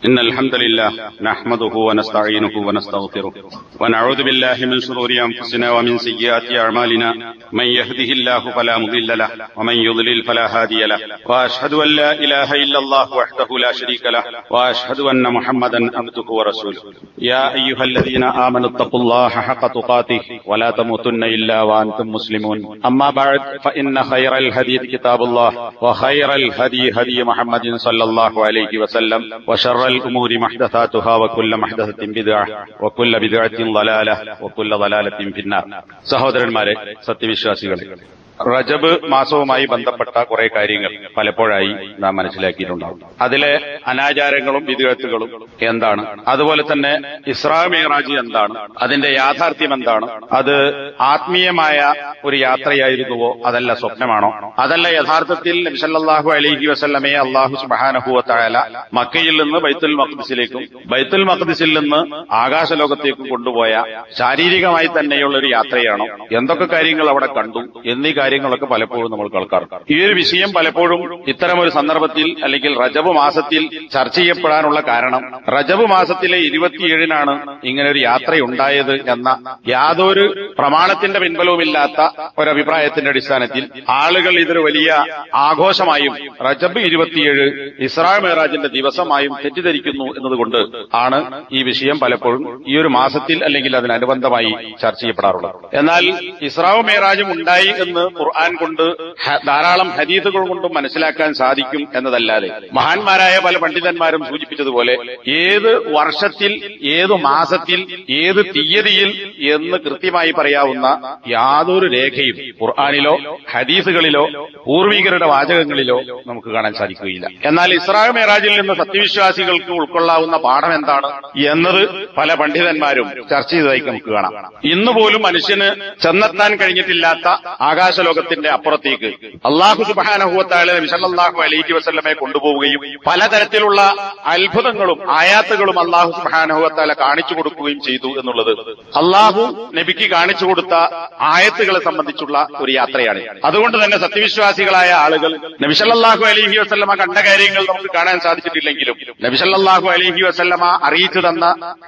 إن الحمد لله نحمده ونستعينه ونستغفره ونعوذ بالله من شرور أنفسنا ومن سيئات أعمالنا من يهده الله فلا مضل له ومن يضلل فلا هادي له وأشهد أن لا إله إلا الله وحده لا شريك له وأشهد أن محمدا عبده ورسوله يا أيها الذين آمنوا اتقوا الله حق تقاته ولا تموتن إلا وأنتم مسلمون أما بعد فإن خير الحديث كتاب الله وخير الهدي هدي محمد صلى الله عليه وسلم وشر الأمور محدثاتها وكل محدثة بدعة وكل بدعة ضلالة وكل ضلالة في النار. സഹോദരന്മാരെ, സത്യവിശ്വാസികളെ, റജബ് മാസവുമായി ബന്ധപ്പെട്ട കുറെ കാര്യങ്ങൾ പലപ്പോഴായി നാം മനസ്സിലാക്കിയിട്ടുണ്ടാവും. അതിലെ അനാചാരങ്ങളും വിദ്വേഷങ്ങളും എന്താണ്, അതുപോലെ തന്നെ ഇസ്രാ മിഅ്റാജ് എന്താണ്, അതിന്റെ യാഥാർത്ഥ്യം എന്താണ്, അത് ആത്മീയമായ ഒരു യാത്രയായിരുന്നുവോ അതല്ല സ്വപ്നമാണോ, അതല്ല യഥാർത്ഥത്തിൽ നബി സല്ലല്ലാഹു അലൈഹി വസല്ലമയെ അല്ലാഹു സുബ്ഹാനഹു വ തആല മക്കയിൽ നിന്ന് ബൈത്തുൽ മഖ്ദിസിലേക്കും ബൈത്തുൽ മഖ്ദിസിൽ നിന്ന് ആകാശലോകത്തേക്കും കൊണ്ടുപോയ ശാരീരികമായി തന്നെയുള്ള ഒരു യാത്രയാണോ, എന്തൊക്കെ കാര്യങ്ങൾ അവിടെ കണ്ടു എന്നീ കാര്യങ്ങളൊക്കെ പലപ്പോഴും നമ്മൾ കേൾക്കാറുണ്ട്. ഈ ഒരു വിഷയം പലപ്പോഴും ഇത്തരമൊരു സന്ദർഭത്തിൽ അല്ലെങ്കിൽ റജബ് മാസത്തിൽ ചർച്ച ചെയ്യപ്പെടാനുള്ള കാരണം റജബ് മാസത്തിലെ 27-നാണ് ഇങ്ങനെ ഒരു യാത്രയുണ്ടായത് എന്ന യാതൊരു പ്രമാണത്തിന്റെ പിൻബലവുമില്ലാത്ത ഒരഭിപ്രായത്തിന്റെ അടിസ്ഥാനത്തിൽ ആളുകൾ ഇതൊരു വലിയ ആഘോഷമായും റജബ് 27 ഇസ്രാ മിഅ്റാജിന്റെ ദിവസമായും തെറ്റിദ്ധരിക്കുന്നു എന്നതുകൊണ്ട് ആണ് ഈ വിഷയം പലപ്പോഴും ഈ ഒരു മാസത്തിൽ അല്ലെങ്കിൽ അതിനനുബന്ധമായി ചർച്ച ചെയ്യപ്പെടാറുള്ളത്. എന്നാൽ ഇസ്രാ മിഅ്റാജും ഉണ്ടായി എന്ന് ഖുർആൻ കൊണ്ട് ധാരാളം ഹദീസുകൾ കൊണ്ടും മനസ്സിലാക്കാൻ സാധിക്കും എന്നതല്ലാതെ മഹാന്മാരായ പല പണ്ഡിതന്മാരും സൂചിപ്പിച്ചതുപോലെ ഏത് വർഷത്തിൽ, ഏത് മാസത്തിൽ, ഏത് തീയതിയിൽ എന്ന് കൃത്യമായി പറയാവുന്ന യാതൊരു രേഖയും ഖുർആനിലോ ഹദീസുകളിലോ പൂർവികരുടെ വാചകങ്ങളിലോ നമുക്ക് കാണാൻ സാധിക്കുകയില്ല. എന്നാൽ ഇസ്രാ മിഅ്റാജിൽ നിന്ന് സത്യവിശ്വാസികൾക്ക് ഉൾക്കൊള്ളാവുന്ന പാഠം എന്താണ് എന്നത് പല പണ്ഡിതന്മാരും ചർച്ച ചെയ്തതായി നമുക്ക് കാണാം. ഇന്നുപോലും മനുഷ്യന് ചെന്നെത്താൻ കഴിഞ്ഞിട്ടില്ലാത്ത ആകാശലോകത്തിന്റെ അപ്പുറത്തേക്ക് അല്ലാഹു സുബ്ഹാനഹു വ തആല നബി സല്ലല്ലാഹു അലൈഹി വസല്ലമയെ കൊണ്ടുപോവുകയും പലതരത്തിലുള്ള അത്ഭുതങ്ങളും ആയാത്തുകളും അല്ലാഹു സുബ്ഹാനഹു വ തആല കാണിച്ചു കൊടുക്കുകയും ചെയ്തു എന്നുള്ളത് അല്ലാഹു നബിക്ക് കാണിച്ചു കൊടുത്ത ആയത്തുകളെ സംബന്ധിച്ചുള്ള ഒരു യാത്രയാണ്. അതുകൊണ്ട് തന്നെ സത്യവിശ്വാസികളായ ആളുകൾ നബി സല്ലല്ലാഹു അലൈഹി വസല്ലമ കണ്ട കാര്യങ്ങൾ നമുക്ക് കാണാൻ സാധിച്ചിട്ടില്ലെങ്കിലും നബി സല്ലല്ലാഹു അലൈഹി വസല്ലമ അറിയിച്ചു തന്ന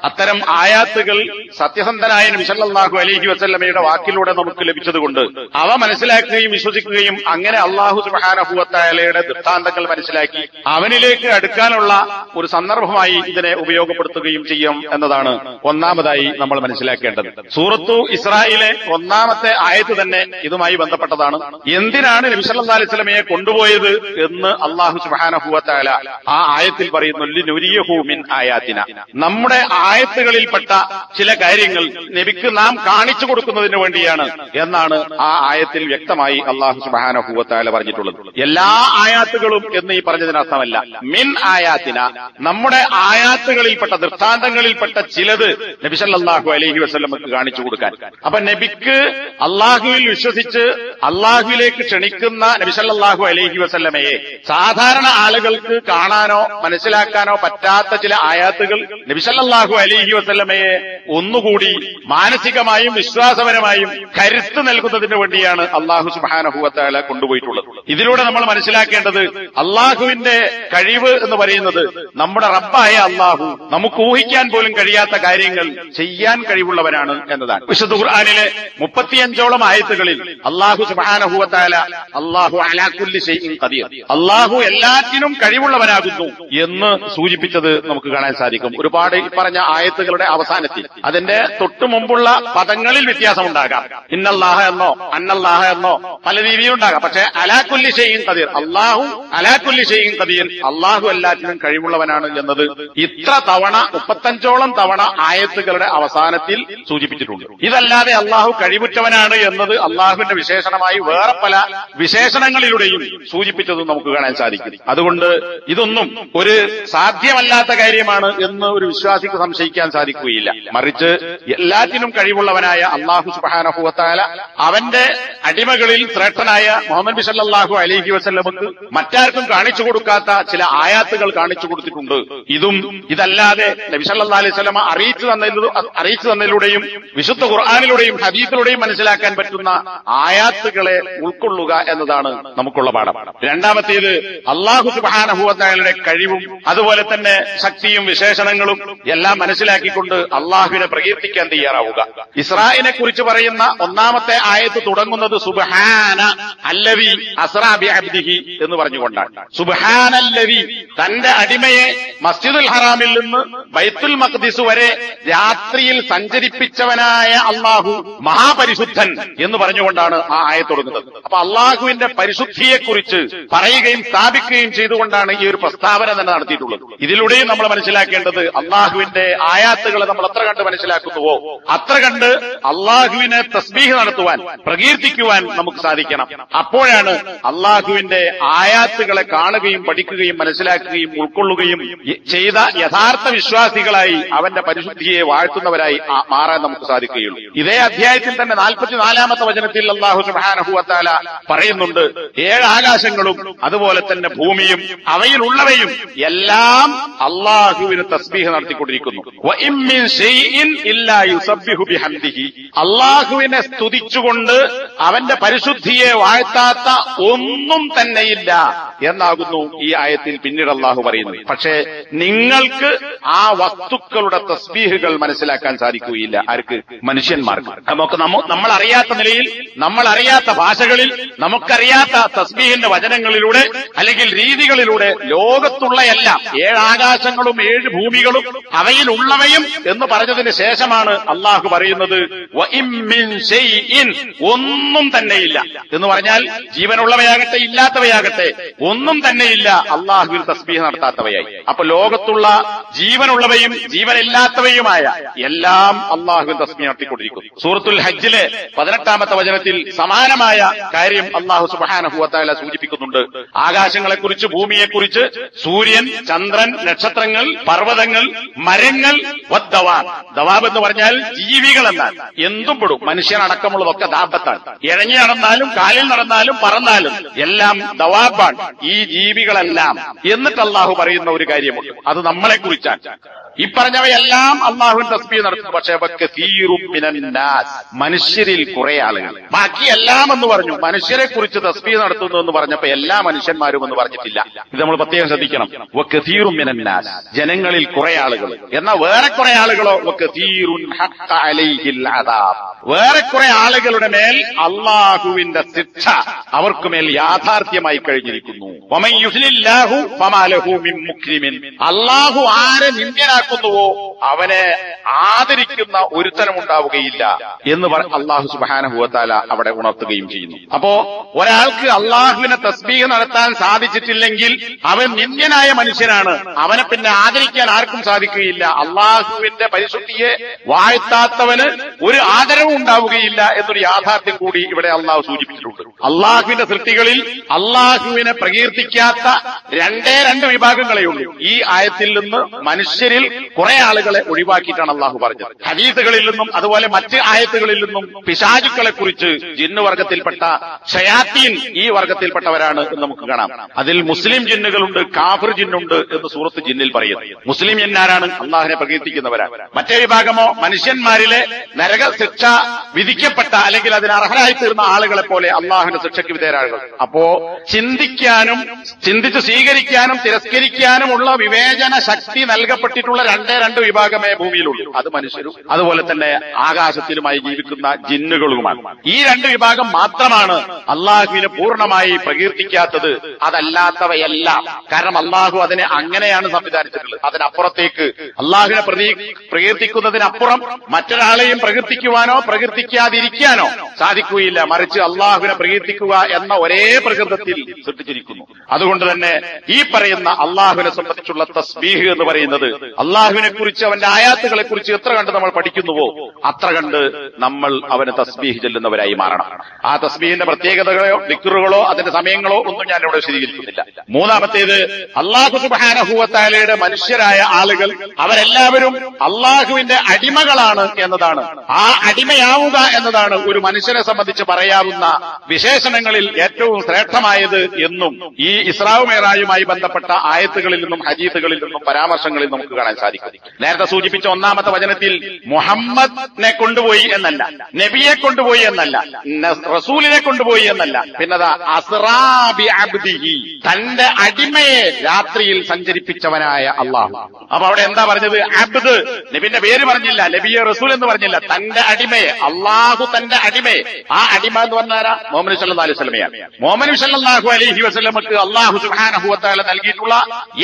അത്തരം ആയാത്തുകൾ സത്യസന്ധനായ നബി സല്ലല്ലാഹു അലൈഹി വസല്ലമയുടെ വാക്കിലൂടെ നമുക്ക് ലഭിച്ചതുകൊണ്ട് അവ മനസ്സിലാക്കുകയും വിശ്വസിക്കുകയും അങ്ങനെ അല്ലാഹു സുബ്ഹാനഹു വ തആലയുടെ ദൃഷ്ടാന്തങ്ങൾ മനസ്സിലാക്കി അവനിലേക്ക് അടുക്കാനുള്ള ഒരു സന്ദർഭമായി ഇതിനെ ഉപയോഗപ്പെടുത്തുകയും ചെയ്യും എന്നതാണ് ഒന്നാമതായി നമ്മൾ മനസ്സിലാക്കേണ്ടത്. സൂറത്തു ഇസ്രായിലെ ഒന്നാമത്തെ ആയത്ത് തന്നെ ഇതുമായി ബന്ധപ്പെട്ടതാണ്. എന്തിനാണ് നബി സല്ലല്ലാഹു അലൈഹി വസല്ലമയെ കൊണ്ടുപോയത് എന്ന് അല്ലാഹു സുബ്ഹാനഹു വ തആല ആ ആയത്തിൽ പറയുന്നു, ലിനുരിയഹു മിൻ ആയാതിന, നമ്മുടെ ആയത്തുകളിൽപ്പെട്ട ചില കാര്യങ്ങൾ നബിക്ക് നാം കാണിച്ചു കൊടുക്കുന്നതിന് വേണ്ടിയാണ് എന്നാണ് ആ ആയത്തിൽ വ്യക്തമായി അല്ലാഹു സുബ്ഹാനഹു വ തആല പറഞ്ഞിട്ടുള്ളത്. എല്ലാ ആയാത്തുകളും എന്ന് ഈ പറഞ്ഞതിനർത്ഥമല്ല, മിൻ ആയാതിന, നമ്മുടെ ആയാത്തുകളിൽപ്പെട്ട ദൃഷ്ടാന്തങ്ങളിൽപ്പെട്ട ചിലത് നബി സല്ലല്ലാഹു അലൈഹി വസല്ലമക്ക് കാണിച്ചു കൊടുക്കാൻ. അപ്പൊ നബിക്ക് അല്ലാഹുവിൽ വിശ്വസിച്ച് അല്ലാഹുവിലേക്ക് ക്ഷണിക്കുന്ന നബി സല്ലല്ലാഹു അലൈഹി വസല്ലമയെ സാധാരണ ആളുകൾക്ക് കാണാനോ മനസ്സിലാക്കാനോ പറ്റാത്ത ചില ആയാത്തുകൾ നബി സല്ലല്ലാഹു അലൈഹി വസല്ലമയെ ഒന്നുകൂടി മാനസികമായും വിശ്വാസപരമായും കരുത്ത് നൽകുന്നതിന് വേണ്ടിയാണ് അല്ലാഹു സുബ്ഹാനഹു വ തആല കൊണ്ടുപോയിട്ടുള്ളത്. ഇതിലൂടെ നമ്മൾ മനസ്സിലാക്കേണ്ടത് അല്ലാഹുവിന്റെ കഴിവ് എന്ന് പറയുന്നത് നമ്മുടെ റബ്ബായ അല്ലാഹു നമുക്ക് ഊഹിക്കാൻ പോലും കഴിയാത്ത കാര്യങ്ങൾ ചെയ്യാൻ കഴിവുള്ളവനാണ് എന്നതാണ്. വിശുദ്ധ ഖുർആനിലെ 35ഓളം ആയത്തുകളിൽ അല്ലാഹു സുബ്ഹാനഹു വ തആല അല്ലാഹു അലാ കുല്ലി ഷൈഇൻ ഖദീർ, അല്ലാഹു എല്ലാറ്റിനും കഴിവുള്ളവനാകുന്നു എന്ന് സൂചിപ്പിച്ചത് നമുക്ക് കാണാൻ സാധിക്കും. ഒരുപാട് ഈ പറഞ്ഞ ആയത്തുകളുടെ അവസാനത്തിൽ അതിന്റെ തൊട്ടു മുമ്പുള്ള പദങ്ങളിൽ വ്യത്യാസമുണ്ടാകാം. ഇന്നല്ലാഹ എന്നോ അന്നല്ലാഹ എന്നോ പല രീതിയിലുണ്ടാകാം. പക്ഷെ അലാ കുല്ലി ഷൈഇൻ ഖദീർ, അല്ലാഹു അലാ കുല്ലി ഷൈഇൻ ഖദീർ, അല്ലാഹു എല്ലാറ്റിനും കഴിവുള്ളവനാണ് എന്നത് ഇത്ര തവണ 35ഓളം തവണ ആയത്തുകളുടെ അവസാനത്തിൽ സൂചിപ്പിച്ചിട്ടുണ്ട്. ഇതല്ലാതെ അല്ലാഹു കഴിവുറ്റവനാണ് എന്നത് അല്ലാഹുവിന്റെ വിശേഷണമായി വേറെ പല വിശേഷണങ്ങളിലൂടെയും സൂചിപ്പിച്ചതും നമുക്ക് കാണാൻ സാധിക്കും. അതുകൊണ്ട് ഇതൊന്നും ഒരു സാധ്യമല്ലാത്ത കാര്യമാണ് എന്ന് ഒരു വിശ്വാസിക്ക് സംശയിക്കാൻ സാധിക്കുകയില്ല. മറിച്ച് എല്ലാറ്റിനും കഴിവുള്ളവനായ അല്ലാഹു സുബ്ഹാനഹു വ തആല അവന്റെ അടിമകളിൽ ശ്രേഷ്ഠനായ മുഹമ്മദ് നബി സല്ലല്ലാഹു അലൈഹി വസല്ലമക്ക് മറ്റാർക്കും കാണിച്ചു കൊടുക്കാത്ത ചില ആയാത്തുകൾ കാണിച്ചു കൊടുത്തിട്ടുണ്ട്. ഇതല്ലാതെ നബി സല്ലല്ലാഹു അലൈഹി വസല്ലമ അറിയിച്ചു തന്നതിലൂടെയും വിശുദ്ധ ഖുർആനിലൂടെയും ഹദീസിലൂടെയും മനസ്സിലാക്കാൻ പറ്റുന്ന ആയാത്തുകളെ ഉൾക്കൊള്ളുക എന്നതാണ് നമുക്കുള്ള പാഠം. രണ്ടാമത്തേത് അല്ലാഹു സുബ്ഹാനഹു വ തആലയുടെ കഴിവും അതുപോലെ തന്നെ ശക്തിയും വിശേഷണങ്ങളും എല്ലാം മനസ്സിലാക്കിക്കൊണ്ട് അള്ളാഹുവിനെ പ്രകീർത്തിക്കാൻ തയ്യാറാവുക. ഇസ്രായിനെ കുറിച്ച് പറയുന്ന ഒന്നാമത്തെ ആയത്ത് തുടങ്ങുന്നത് സുബ്ഹാന അല്ലദീ അസ്റാ ബിഅബ്ദിഹി എന്ന് പറഞ്ഞുകൊണ്ടാണ്. സുബ്ഹാനല്ലദീ, തന്റെ അടിമയെ മസ്ജിദുൽ ഹറാമിൽ നിന്ന് ബൈത്തുൽ മഖ്ദിസ് വരെ രാത്രിയിൽ സഞ്ചരിപ്പിച്ചവനായ അള്ളാഹു മഹാപരിശുദ്ധൻ എന്ന് പറഞ്ഞുകൊണ്ടാണ് ആ ആയത്ത് തുടങ്ങുന്നത്. അപ്പൊ അള്ളാഹുവിന്റെ പരിശുദ്ധിയെക്കുറിച്ച് പറയുകയും സ്ഥാപിക്കുകയും ചെയ്തുകൊണ്ടാണ് ഈ ഒരു പ്രസ്താവന തന്നെ നടത്തിയിട്ടുള്ളത്. ഇതിലൂടെയും നമ്മൾ മനസ്സിലാക്കേണ്ടത് അള്ളാഹുവിന്റെ ആയാത്തുകളെ നമ്മൾ എത്ര കണ്ട് മനസ്സിലാക്കുന്നുവോ അത്ര കണ്ട് അള്ളാഹുവിനെ തസ്ബീഹ് നടത്തുവാൻ, പ്രകീർത്തിക്കുവാൻ നമുക്ക് സാധിക്കണം. അപ്പോഴാണ് അള്ളാഹുവിന്റെ ആയാത്തുകളെ കാണുകയും പഠിക്കുകയും മനസ്സിലാക്കുകയും ഉൾക്കൊള്ളുകയും ചെയ്ത യഥാർത്ഥ വിശ്വാസികളായി അവന്റെ പരിശുദ്ധിയെ വാഴ്ത്തുന്നവരായി മാറാൻ നമുക്ക് സാധിക്കുകയുള്ളൂ. ഇതേ അധ്യായത്തിൽ തന്നെ 44-ാമത്തെ വചനത്തിൽ അല്ലാഹു സുബ്ഹാനഹു വ തആല പറയുന്നുണ്ട്, 7 ആകാശങ്ങളും അതുപോലെ തന്നെ ഭൂമിയും അവയിലുള്ളവയും എല്ലാം അള്ളാഹുവിന് തസ്ബീഹ് നടത്തിക്കൊണ്ടിരിക്കുന്നു. വഇൻ മിൻ ശൈഇൻ ഇല്ലാ യുസബ്ബിഹു ബിഹംദിഹി, അള്ളാഹുവിനെ സ്തുതിച്ചുകൊണ്ട് അവന്റെ പരിശുദ്ധിയെ വാഴ്ത്താത്ത ഒന്നും തന്നെയില്ല എന്നാകുന്നു ഈ ആയത്തിൽ പിന്നീട് അള്ളാഹു പറയുന്നത്. പക്ഷേ നിങ്ങൾക്ക് ആ വസ്തുക്കളുടെ തസ്ബീഹുകൾ മനസ്സിലാക്കാൻ സാധിക്കുകയില്ല. ആർക്ക്? മനുഷ്യന്മാർക്ക്. നമ്മൾ അറിയാത്ത നിലയിൽ, നമ്മൾ അറിയാത്ത ഭാഷകളിൽ, നമുക്കറിയാത്ത തസ്ബീഹിന്റെ വചനങ്ങളിലൂടെ അല്ലെങ്കിൽ രീതികളിലൂടെ ലോകത്തുള്ള എല്ലാം 7 ആകാശങ്ങളും 7 ഭൂമികളും അവയിലുള്ളവയും എന്ന് പറഞ്ഞതിന് ശേഷമാണ് അള്ളാഹു പറയുന്നത് വഇൻ മിൻ ശൈഇൻ, ഒന്നും തന്നെയില്ല എന്ന് പറഞ്ഞാൽ ജീവനുള്ളവയാകട്ടെ ഇല്ലാത്തവയാകട്ടെ ഒന്നും തന്നെയില്ല അള്ളാഹുവിൽ തസ്ബീഹ് നടത്താത്തവയായി. അപ്പൊ ലോകത്തുള്ള ജീവനുള്ളവയും ജീവനില്ലാത്തവയുമായ എല്ലാം അള്ളാഹുവിൽ തസ്ബീഹ് നടത്തിക്കൊണ്ടിരിക്കുന്നു. സൂറത്തുൽ ഹജ്ജിലെ 18-ാമത്തെ വചനത്തിൽ സമാനമായ കാര്യം അള്ളാഹു സുബ്ഹാനഹു വ തആല സൂചിപ്പിക്കുന്നുണ്ട്. ആകാശങ്ങളെക്കുറിച്ച്, ഭൂമിയെക്കുറിച്ച്, സൂര്യൻ, ചന്ദ്രൻ, നക്ഷത്രങ്ങൾ, പർവ്വതങ്ങൾ, മരങ്ങൾ, ദവാബ് എന്ന് പറഞ്ഞാൽ ജീവികൾ എന്നാൽ എന്തും പെടും. മനുഷ്യനടക്കമുള്ളതൊക്കെ ദാബത്താണ്. ഇഴഞ്ഞു നടന്നാലും കാലിൽ നടന്നാലും പറന്നാലും എല്ലാം ദവാബാണ് ഈ ജീവികളെല്ലാം. എന്നിട്ട് അള്ളാഹു പറയുന്ന ഒരു കാര്യമുണ്ട്, അത് നമ്മളെ കുറിച്ചാണ്. ഈ പറഞ്ഞവയെല്ലാം അള്ളാഹുവിന്റെ തസ്ബീഹ് നടത്തുന്നു. പക്ഷേ വകസീറും മിനന്നാസ്, മനുഷ്യരിൽ കുറെ ആളുകൾ. ബാക്കി എല്ലാം എന്ന് പറഞ്ഞു, മനുഷ്യരെ കുറിച്ച് തസ്ബീഹ് നടത്തുന്നു എന്ന് പറഞ്ഞപ്പോ എല്ലാ മനുഷ്യന്മാരും എന്ന് പറഞ്ഞിട്ടില്ല. ഇത് നമ്മൾ പ്രത്യേകം ശ്രദ്ധിക്കണം. വകസീറും മിനന്നാസ്, ജനങ്ങളിൽ കുറെ ആളുകൾ. എന്നാൽ വേറെ കുറെ ആളുകളോ വകസീറുൻ ഹഖ്ഖ അലൈഹിൽ അദാബ്, വേറെ കുറെ ആളുകളുടെ മേൽ അള്ളാഹുവിന്റെ ശിക്ഷ അവർക്കുമേൽ യാഥാർത്ഥ്യമായി കഴിഞ്ഞിരിക്കുന്നു. വമൻ യുഹ്ലില്ലാഹു ഫമാ ലഹു മിൻ മുക്രിമിൻ, അള്ളാഹു ആരെ നിന്ദ്യനാക്കുന്നുവോ അവനെ ആദരിക്കുന്ന ഒരുത്തരം ഉണ്ടാവുകയില്ല എന്ന് അള്ളാഹു സുബ്ഹാനഹു വ തആല അവിടെ ഉണർത്തുകയും ചെയ്യുന്നു. അപ്പോ ഒരാൾക്ക് അള്ളാഹുവിനെ തസ്ബീഹ് നടത്താൻ സാധിച്ചിട്ടില്ലെങ്കിൽ അവൻ നിന്ദ്യനായ മനുഷ്യനാണ്. അവനെ പിന്നെ ആദരിക്കാൻ ആർക്കും സാധിക്കുകയില്ല. അള്ളാഹുവിന്റെ പരിശുദ്ധിയെ വാഴ്ത്താത്തവന് ഒരു ആദരവും ഉണ്ടാവുകയില്ല എന്നൊരു യാഥാർത്ഥ്യം കൂടി ഇവിടെ അള്ളാഹു സൂചിപ്പിച്ചിട്ടുണ്ട്. അള്ളാഹുവിന്റെ സൃഷ്ടികളിൽ അള്ളാഹുവിനെ പ്രകീർത്തിക്കാത്ത 2 വിഭാഗങ്ങളേ ഉള്ളൂ. ഈ ആയത്തിൽ നിന്ന് മനുഷ്യരിൽ കുറെ ആളുകളെ ഒഴിവാക്കിയിട്ടാണ് അള്ളാഹു പറഞ്ഞത്. ഹദീസുകളിൽ നിന്നും അതുപോലെ മറ്റ് ആയത്തുകളിൽ നിന്നും പിശാചുക്കളെ കുറിച്ച് ജിന്ന് വർഗത്തിൽപ്പെട്ട ശയാത്തീൻ ഈ വർഗത്തിൽപ്പെട്ടവരാണ് എന്ന് നമുക്ക് കാണാം. അതിൽ മുസ്ലിം ജിന്നുകളുണ്ട്, കാഫിർ ജിന്നുണ്ട് എന്ന് സൂറത്ത് ജിന്നിൽ പറയുന്നു. മുസ്ലിം ജിന്നാരാണ് അള്ളാഹിനെ പ്രകീർത്തിക്കുന്നവരാണ്. മറ്റേ വിഭാഗമോ മനുഷ്യന്മാരിലെ നരക ശിക്ഷ വിധിക്കപ്പെട്ട അല്ലെങ്കിൽ അതിന് അർഹരായി തീർന്ന ആളുകളെ പോലെ അള്ളാഹുവിന്റെ ശിക്ഷയ്ക്ക് വിധേയരാകുകൾ. അപ്പോ ചിന്തിക്കാനും ചിന്തിച്ച് സ്വീകരിക്കാനും തിരസ്കരിക്കാനുമുള്ള വിവേചന ശക്തി നൽകപ്പെട്ടിട്ടുള്ള 2 വിഭാഗമേ ഭൂമിയിലുള്ളൂ. അത് മനുഷ്യരും അതുപോലെ തന്നെ ആകാശത്തിലുമായി ജീവിക്കുന്ന ജിന്നുകളുമാണ്. ഈ 2 വിഭാഗം മാത്രമാണ് അള്ളാഹുവിനെ പൂർണ്ണമായി പ്രകീർത്തിക്കാത്തത്. അതല്ലാത്തവയെല്ലാം, കാരണം അള്ളാഹു അതിനെ അങ്ങനെയാണ് സംവിധാനിച്ചിട്ടുള്ളത്. അതിനപ്പുറത്തേക്ക് അള്ളാഹുവിനെ പ്രകീർത്തിക്കുന്നതിനപ്പുറം മറ്റൊരാളെയും പ്രകീർത്തിക്കുവാനോ പ്രകീർത്തിക്കാതിരിക്കാനോ സാധിക്കുകയില്ല. മറിച്ച് അള്ളാഹുവിനെ പ്രകീർത്തിക്കുക എന്ന ഒരേ പ്രകൃതത്തിൽ സൃഷ്ടിച്ചിരിക്കുന്നു. അതുകൊണ്ട് തന്നെ ഈ പറയുന്ന അള്ളാഹുവിനെ സംബന്ധിച്ചുള്ള തസ്ബീഹ് എന്ന് പറയുന്നത് അള്ളാഹുവിനെ കുറിച്ച് അവന്റെ ആയാത്തുകളെ കുറിച്ച് എത്ര കണ്ട് നമ്മൾ പഠിക്കുന്നുവോ അത്ര കണ്ട് നമ്മൾ അവന് തസ്ബീഹ് ചെല്ലുന്നവരായി മാറണം. ആ തസ്ബീഹിന്റെ പ്രത്യേകതകളോ ദിക്റുകളോ അതിന്റെ സമയങ്ങളോ ഒന്നും ഞാൻ ഇവിടെ വിശദീകരിക്കുന്നില്ല. മൂന്നാമത്തേത്, അള്ളാഹു സുബ്ഹാനഹു വ തആലയുടെ മനുഷ്യരായ ആളുകൾ അവരെല്ലാവരും അള്ളാഹുവിന്റെ അടിമകളാണ് എന്നതാണ്. ആ അടിമയാവുക എന്നതാണ് ഒരു മനുഷ്യനെ സംബന്ധിച്ച് പറയാവുന്ന വിശേഷണങ്ങളിൽ ഏറ്റവും ശ്രേഷ്ഠമായത് എന്നും ഈ ഇസ്രാ മേറാജുമായി ബന്ധപ്പെട്ട ആയത്തുകളിൽ നിന്നും ഹദീസുകളിൽ നിന്നും പരാമർശങ്ങളിൽ നമുക്ക് കാണാൻ സാധിക്കും. നേരത്തെ സൂചിപ്പിച്ച ഒന്നാമത്തെ വചനത്തിൽ മുഹമ്മദിനെ കൊണ്ടുപോയി എന്നല്ല, നബിയെ കൊണ്ടുപോയി എന്നല്ല, റസൂലിനെ കൊണ്ടുപോയി എന്നല്ല, പിന്നതാ അസ്റാ ബി അബ്ദിഹി, തന്റെ അടിമയെ രാത്രിയിൽ സഞ്ചരിപ്പിച്ചവനായ അള്ളാഹു. അപ്പൊ അവിടെ എന്താ പറഞ്ഞത്? അബ്ദ്, നബിന്റെ പേര് പറഞ്ഞില്ല, നബിയെ റസൂൽ എന്ന് പറഞ്ഞില്ല, തന്റെ അടിമയെ, അള്ളാഹു തന്റെ അടിമയെ. ആ അടിമ എന്ന് പറഞ്ഞാരാ? മുഹമ്മദ് സല്ലല്ലാഹു അലൈഹി വസല്ലമയാണ്. മുഹമ്മദ് സല്ലല്ലാഹു അലൈഹി വസല്ലമക്ക് അള്ളാഹു സുബ്ഹാനഹു വ തആല നൽകിയിട്ടുള്ള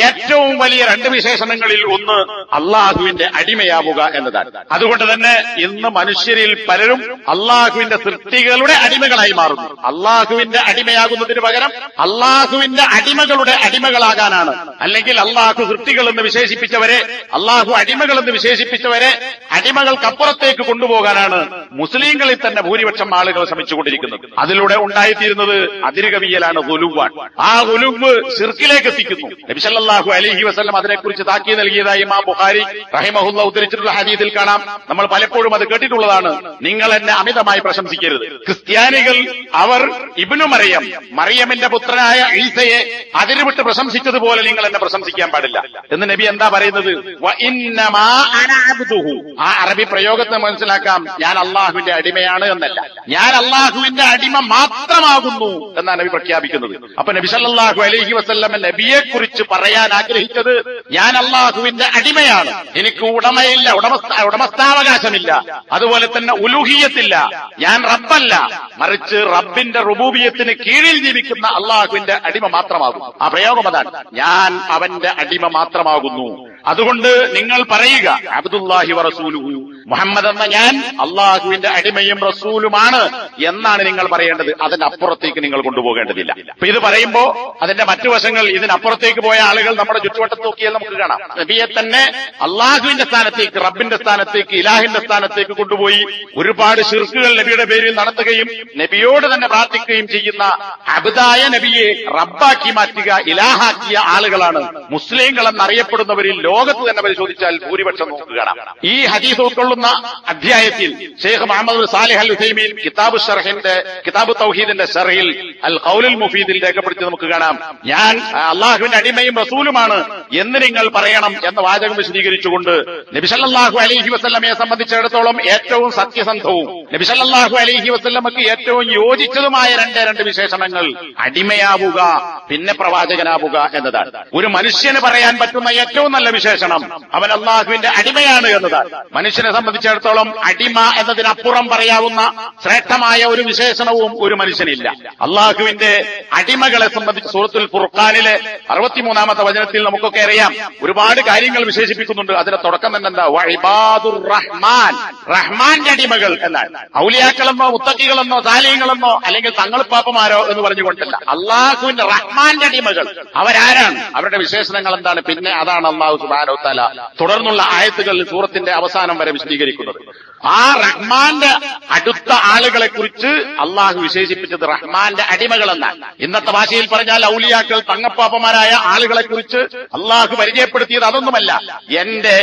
ഏറ്റവും വലിയ രണ്ട് വിശേഷണങ്ങളിൽ ഒന്ന് അള്ളാഹുവിന്റെ അടിമയാവുക എന്നതാണ്. അതുകൊണ്ട് തന്നെ ഇന്ന് മനുഷ്യരിൽ പലരും അള്ളാഹുവിന്റെ സൃഷ്ടികളുടെ അടിമകളായി മാറുന്നു. അള്ളാഹുവിന്റെ അടിമയാകുന്നതിന് പകരം അള്ളാഹുവിന്റെ അടിമകളുടെ അടിമകളാകാനാണ്, അല്ലെങ്കിൽ അള്ളാഹു സൃഷ്ടികൾ എന്ന് വിശേഷിപ്പിച്ചവരെ, അള്ളാഹു അടിമകൾ എന്ന് വിശേഷിപ്പിച്ചവരെ അടിമകൾക്കപ്പുറത്തേക്ക് കൊണ്ടുപോകാനാണ് മുസ്ലിങ്ങളിൽ തന്നെ ഭൂരിപക്ഷം ആളുകൾ ശ്രമിച്ചുകൊണ്ടിരിക്കുന്നത്. അതിലൂടെ ഉണ്ടായിത്തീരുന്നത് അതിരുകവിയലാണ്, ഗുലുവാൻ. ആ ഗുലുവ് ശിർക്കിലേക്ക് എത്തിക്കുന്നു. നബി സല്ലല്ലാഹു അലൈഹി വസല്ലം അതിനെക്കുറിച്ച് താക്കീത് നൽകിയതായി ഇമാം ബുഖാരി റഹിമഹുല്ലാഹ് ഉദ്ധരിച്ചിട്ടുള്ള ഹദീസിൽ കാണാം. നമ്മൾ പലപ്പോഴും അത് കേട്ടിട്ടുള്ളതാണ്. നിങ്ങൾ എന്നെ അമിതമായി പ്രശംസിക്കരുത്. ക്രിസ്ത്യാനികൾ അവർ ഇബ്നു മറിയം, മറിയമിന്റെ പുത്രനായ ഈസയെ അതിരുവിട്ട് പ്രശംസിച്ചതുപോലെ നിങ്ങൾ എന്നെ പ്രശംസിക്കാൻ പാടില്ല എന്ന് നബി എന്താ പറയുന്നത്? വ ഇന്നമാ അന അബ്ദുഹു. ആ അറബി പ്രയോഗത്തെ മനസ്സിലാക്കാം, ഞാൻ അള്ളാഹുവിന്റെ അടിമയാണ് എന്നല്ല, ഞാൻ അള്ളാഹുവിന്റെ അടിമ മാത്രമാകുന്നു എന്നാണ് നബി പ്രഖ്യാപിക്കുന്നത്. അപ്പൊ നബി സല്ലല്ലാഹു അലൈഹി വസല്ലം നബിയെ കുറിച്ച് പറയാൻ ആഗ്രഹിച്ചത്, ഞാൻ അള്ളാഹുവിന്റെ അടിമയാണ്, എനിക്ക് ഉടമയില്ല, ഉടമസ്ഥാവകാശമില്ല, അതുപോലെ തന്നെ ഉലൂഹിയത്തില്ല, ഞാൻ റബ്ബല്ല, മറിച്ച് റബ്ബിന്റെ റുബൂബിയത്തിന് കീഴിൽ ജീവിക്കുന്ന അള്ളാഹുവിന്റെ അടിമ മാത്രമാകുന്നു. ആ പ്രയോഗം അതാണ്, ഞാൻ അവന്റെ അടിമ മാത്രമാകുന്നു. അതുകൊണ്ട് നിങ്ങൾ പറയുക അബ്ദുല്ലാഹി വ റസൂലുഹു, മുഹമ്മദ് എന്ന ഞാൻ അള്ളാഹുവിന്റെ അടിമയും റസൂലുമാണ് എന്നാണ് നിങ്ങൾ പറയേണ്ടത്. അതിന്റെ അപ്പുറത്തേക്ക് നിങ്ങൾ കൊണ്ടുപോകേണ്ടതില്ല. അപ്പൊ ഇത് പറയുമ്പോ അതിന്റെ മറ്റു വശങ്ങൾ, ഇതിനപ്പുറത്തേക്ക് പോയ ആളുകൾ നമ്മുടെ ചുറ്റുവട്ടത്ത് നോക്കിയാൽ നമുക്ക് കാണാം. നബിയെ തന്നെ അള്ളാഹുവിന്റെ സ്ഥാനത്തേക്ക്, റബ്ബിന്റെ സ്ഥാനത്തേക്ക്, ഇലാഹിന്റെ സ്ഥാനത്തേക്ക് കൊണ്ടുപോയി ഒരുപാട് ശിർക്കുകൾ നബിയുടെ പേരിൽ നടത്തുകയും നബിയോട് തന്നെ പ്രാർത്ഥിക്കുകയും ചെയ്യുന്ന അബ്ദായ നബിയെ റബ്ബാക്കി മാറ്റുക, ഇലാഹാക്കിയ ആളുകളാണ് മുസ്ലിങ്ങൾ എന്നറിയപ്പെടുന്നവരിൽ ലോകത്ത് തന്നെ പരിശോധിച്ചാൽ ഭൂരിപക്ഷം നമുക്ക് കാണാം. ഈ ഹദീസ് ഉൾക്കൊള്ളുന്ന അധ്യായത്തിൽ ഷെയ്ഖ് മുഹമ്മദ് സാലിഹ് അൽ ഉസൈമീൻ കിതാബ് തൗഹീദിന്റെ ശർഹിൽ അൽ ഖൗലുൽ മുഫീദിൽ രേഖപ്പെടുത്തി നമുക്ക് കാണാം, ഞാൻ അള്ളാഹുവിന്റെ അടിമയും റസൂലുമാണ് എന്ന് നിങ്ങൾ പറയണം എന്ന വാചകം വിശദീകരിച്ചുകൊണ്ട് നബി സല്ലല്ലാഹു അലൈഹി വസല്ലമയെ സംബന്ധിച്ചിടത്തോളം ഏറ്റവും സത്യസന്ധവും നബി സല്ലല്ലാഹു അലൈഹി വസല്ലമക്ക് ഏറ്റവും യോജിച്ചതുമായ രണ്ട് വിശേഷണങ്ങൾ അടിമയാവുക, പിന്നെ പ്രവാചകനാവുക എന്നതാണ്. ഒരു മനുഷ്യന് പറയാൻ പറ്റുന്ന ഏറ്റവും നല്ല വിശേഷണം അവൻ അള്ളാഹുവിന്റെ അടിമയാണ് എന്നതാണ്. മനുഷ്യനെ സംബന്ധിച്ചിടത്തോളം അടിമ എന്നതിനപ്പുറം പറയാവുന്ന ശ്രേഷ്ഠമായ ഒരു വിശേഷണവും ഒരു മനുഷ്യനില്ല. അള്ളാഹുവിന്റെ അടിമകളെ സംബന്ധിച്ച് സൂറത്തുൽ ഫുർഖാനിലെ 63-ാമത്തെ വചനത്തിൽ നമുക്കൊക്കെ അറിയാം, ഒരുപാട് കാര്യങ്ങൾ വിശേഷിപ്പിക്കുന്നുണ്ട്. അതിന്റെ തുടക്കം തന്നെ എന്താ? വഇബാദുർ റഹ്മാൻ, റഹ്മാന്റെ അടിമകൾ എന്നാണ്. ഔലിയാക്കളെന്നോ മുത്തഖികളെന്നോ സാലിഹീങ്ങളെന്നോ അല്ലെങ്കിൽ തങ്ങളുപ്പാപ്പമാരോ എന്ന് പറഞ്ഞുകൊണ്ടല്ല, അള്ളാഹുവിന്റെ റഹ്മാന്റെ അടിമകൾ അവരാരാണ്, അവരുടെ വിശേഷണങ്ങൾ എന്താണ്, പിന്നെ അതാണ് അള്ളാഹു സുബ്ഹാനഹു വ തആല തുടർന്നുള്ള ആയത്തുകളിൽ സൂറത്തിന്റെ അവസാനം വരെ വിശദീകരിക്കുന്നത്. ആ റഹ്മാന്റെ അടുത്ത ആളുകളെ കുറിച്ച് അള്ളാഹു വിശേഷിപ്പിച്ചത് റഹ്മാന്റെ അടിമകൾ എന്നാണ്. ഇന്നത്തെ ഭാഷയിൽ പറഞ്ഞാൽ ഔലിയാക്കൾ, തങ്ങപ്പാപ്പമാരായ ആളുകളെ കുറിച്ച് അള്ളാഹു പരിചയപ്പെടുത്തിയത് അതൊന്നുമല്ല, എന്റെ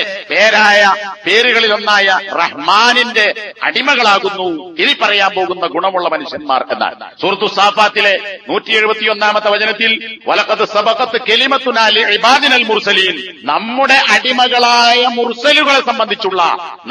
പേരുകളിലൊന്നായ റഹ്മാനിന്റെ അടിമകളാകുന്നു ഇനി പറയാൻ പോകുന്ന ഗുണമുള്ള മനുഷ്യന്മാർ എന്നാണ്. സൂറത്തു സാഫാത്തിലെ 171-ാമത്തെ വചനത്തിൽ വലഖദ് സബഖത് കലിമത്തുനാ ലിഇബാദിനൽ മുർസലീൻ, നമ്മുടെ അടിമകളായ മുർസലുകളെ സംബന്ധിച്ചുള്ള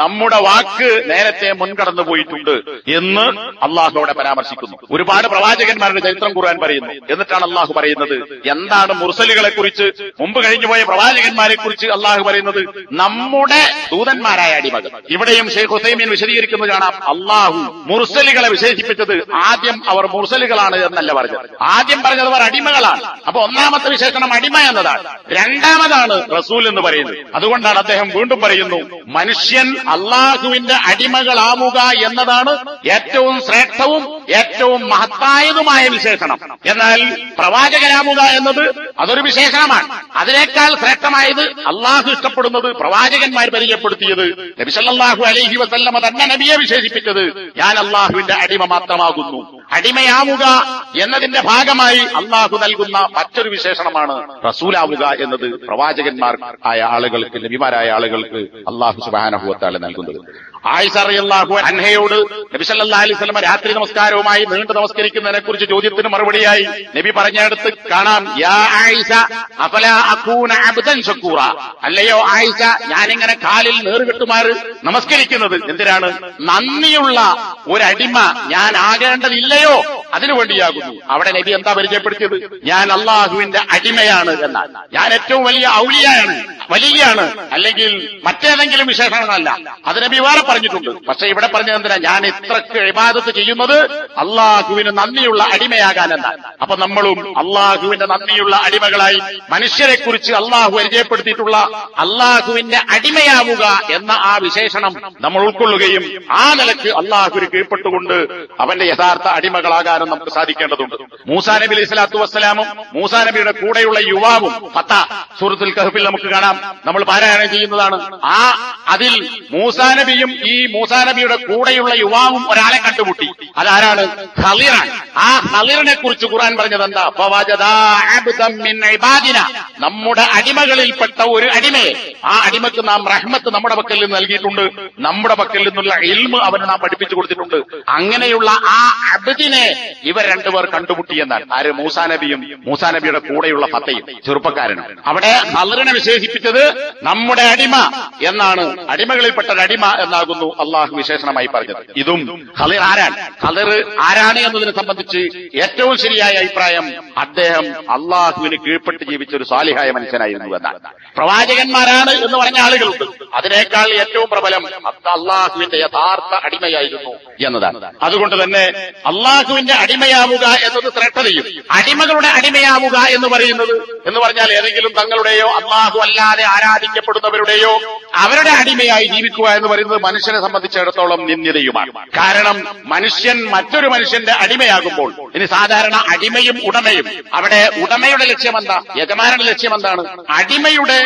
നമ്മുടെ വാക്ക് നേരത്തെ മുൻകടന്നു പോയിട്ടുണ്ട് എന്ന് അള്ളാഹു അവിടെ പരാമർശിക്കുന്നു. ഒരുപാട് പ്രവാചകന്മാരുടെ ചരിത്രം ഖുർആൻ പറയുന്നു. എന്നിട്ടാണ് അള്ളാഹു പറയുന്നത് എന്താണ് മുർസലുകളെ കുറിച്ച്, മുമ്പ് കഴിഞ്ഞുപോയ പ്രവാചകന്മാരെ കുറിച്ച് അള്ളാഹു പറയുന്നത് നമ്മുടെ ദൂതന്മാരായ അടിമകൾ. ഇവിടെയും ഷെയ്ഖ് ഉസൈമീൻ വിശദീകരിക്കുന്നത് കാണാം, അള്ളാഹു മുർസലുകളെ വിശേഷിപ്പിച്ചത് ആദ്യം അവർ മുർസലുകളാണ് എന്നല്ല പറഞ്ഞത്, ആദ്യം പറഞ്ഞത് അവർ അടിമകളാണ്. അപ്പൊ ഒന്നാമത്തെ വിശേഷണം അടിമ എന്നതാണ്, രണ്ടാമതാണ് റസൂൽ എന്ന് പറയുന്നത്. അതുകൊണ്ടാണ് അദ്ദേഹം വീണ്ടും പറയുന്നു, മനുഷ്യൻ അള്ളാഹുവിന്റെ അടിമകളാവുക റസൂലാവുക എന്നതാണ് ഏറ്റവും ശ്രേഷ്ഠവും ഏറ്റവും മഹത്തായതുമായ വിശേഷണം. എന്നാൽ പ്രവാചകനാവുക എന്നത് അതൊരു വിശേഷണമാണ്. അതിനേക്കാൾ ശ്രേഷ്ഠമായത് അള്ളാഹു ഇഷ്ടപ്പെടുന്നത് പ്രവാചകന്മാർ പരിചയപ്പെടുത്തിയത് നബി സല്ലല്ലാഹു അലൈഹി വസല്ലമ തന്നെ നബിയെ വിശേഷിപ്പിച്ചത് ഞാൻ അള്ളാഹുവിന്റെ അടിമ മാത്രമാകുന്നു. അടിമയാവുക എന്നതിന്റെ ഭാഗമായി അള്ളാഹു നൽകുന്ന മറ്റൊരു വിശേഷണമാണ് റസൂലാവുക എന്നത് പ്രവാചകന്മാർ ആയ ആളുകൾക്ക്, നബിമാരായ ആളുകൾക്ക് അള്ളാഹു സുബ്ഹാനഹു വ തആല നൽകുന്നത്. ആയിഷ റളിയല്ലാഹു അൻഹയോട് നബി സല്ലല്ലാഹു അലൈഹി വസല്ലം രാത്രി നമസ്കാരവുമായി നീണ്ടു നമസ്കരിക്കുന്നതിനെ കുറിച്ച് ചോദ്യത്തിന് മറുപടിയായി നബി പറഞ്ഞെടുത്ത് കാണാം, യാ ആയിഷ അഫലാ അകൂന അബ്ദൻ ശക്കൂറ, അല്ലയോ ആയിഷ, ഞാനിങ്ങനെ കാലിൽ നേറുകെട്ടുമാറ് നമസ്കരിക്കുന്നത് എന്തിനാണ്? നന്ദിയുള്ള ഒരടിമ ഞാൻ ആകേണ്ടതില്ലയോ, അതിനുവേണ്ടിയാകുന്നു. അവിടെ നബി എന്താ പരിചയപ്പെടുത്തിയത്? ഞാൻ അള്ളാഹുവിന്റെ അടിമയാണ് എന്നാൽ. ഞാൻ ഏറ്റവും വലിയ ഔലിയാണ്, വലിയാണ്, അല്ലെങ്കിൽ മറ്റേതെങ്കിലും വിശേഷണമല്ല. അത് നബി വേറെ പറഞ്ഞിട്ടുണ്ട്. പക്ഷെ ഇവിടെ പറഞ്ഞത് എന്തിനാ? ഞാൻ ഇത്രക്ക് ഇബാദത്ത് ചെയ്യുന്നത് അള്ളാഹുവിന് നന്ദിയുള്ള അടിമയാകാനെന്നാണ്. അപ്പൊ നമ്മളും അള്ളാഹുവിന്റെ നന്ദിയുള്ള അടിമകളായി മനുഷ്യരെ കുറിച്ച് അള്ളാഹു പരിചയപ്പെടുത്തിയിട്ടുള്ള അള്ളാഹുവിന്റെ അടിമയാവുക എന്ന ആ വിശേഷണം നമ്മൾ ഉൾക്കൊള്ളുകയും ആ നിലക്ക് അള്ളാഹുവിന് കീഴ്പ്പെട്ടുകൊണ്ട് അവന്റെ യഥാർത്ഥ അടിമകളാകാനും നമുക്ക് സാധിക്കേണ്ടതുണ്ട്. മൂസാ നബി അലൈഹി സ്വലാത്തു വസ്സലാമും മൂസാ നബിയുടെ കൂടെയുള്ള യുവാവും ഫത്ത സൂറത്തുൽ കഹ്ഫിൽ നമുക്ക് കാണാം, നമ്മൾ പാരായണം ചെയ്യുന്നതാണ്. അതിൽ മൂസാ നബിയും ഈ മൂസാ നബിയുടെ കൂടെയുള്ള യുവാവും ഒരാളെ കണ്ടുമുട്ടി. അതാരാണ്? ഖളിറാണ്. ആ ഖളിറിനെ കുറിച്ച് ഖുർആൻ പറഞ്ഞത് എന്താ? ഫവജദാ അബ്ദൻ മിൻ ഇബാദിനാ, നമ്മുടെ അടിമകളിൽപ്പെട്ട ഒരു അടിമയെ. ആ അടിമക്ക് നാം റഹ്മത്ത് നമ്മുടെ പക്കൽ നിന്ന് നൽകിയിട്ടുണ്ട്, നമ്മുടെ പക്കൽ നിന്നുള്ള ഇൽമ് അവന് നാം പഠിപ്പിച്ചു കൊടുത്തിട്ടുണ്ട്. അങ്ങനെയുള്ള ആ അബ്ദിനെ ഇവർ രണ്ടുപേർ കണ്ടുമുട്ടിയെന്നാണ്. ആര്? മൂസാ നബിയും മൂസാ നബിയുടെ കൂടെയുള്ള ഫത്തയും ചെറുപ്പക്കാരനും. അവിടെ ഖളിറിനെ വിശേഷിപ്പിച്ചത് നമ്മുടെ അടിമ എന്നാണ്. അടിമകളിൽപ്പെട്ട അടിമ എന്നാകുന്നു അള്ളാഹു വിശേഷണമായി പറഞ്ഞത്. ഇതും ഖളിർ ആരാണ്? ഖളിർ ആരാണ് എന്നതിനെ സംബന്ധിച്ച് ഏറ്റവും ശരിയായ അഭിപ്രായം അദ്ദേഹം അള്ളാഹുവിന് കീഴ്പ്പെട്ട് ജീവിച്ച ഒരു സാലിഹായ മനുഷ്യനായിരുന്നു എന്നാണ്. പ്രവാചകന്മാരാണ് എന്ന് പറഞ്ഞ ആളുകളുണ്ട്. അതിനേക്കാൾ ഏറ്റവും പ്രബലം അള്ളാഹുവിന്റെ യഥാർത്ഥ അടിമയായിരുന്നു എന്നതാണ്. അതുകൊണ്ട് തന്നെ അള്ളാഹുവിന്റെ അടിമയാവുക എന്നത് ശ്രേഷ്ഠതയും, അടിമകളുടെ അടിമയാവുക എന്ന് പറയുന്നത് എന്ന് പറഞ്ഞാൽ ഏതെങ്കിലും തങ്ങളുടെയോ അള്ളാഹു അല്ലാതെ ആരാധിക്കപ്പെടുന്നവരുടെയോ അവരുടെ അടിമയായി ജീവിക്കുക എന്ന് പറയുന്നത് മനുഷ്യനെ സംബന്ധിച്ചിടത്തോളം നിന്ദ്യതയുമാണ്. കാരണം മനുഷ്യൻ മറ്റൊരു മനുഷ്യന്റെ അടിമയാകുമ്പോൾ, ഇനി സാധാരണ അടിമയും ഉടമയും, അവിടെ ഉടമയുടെ ലക്ഷ്യം എന്താ? യജമാനന്റെ ലക്ഷ്യം എന്താണ്? അടിമയുടെ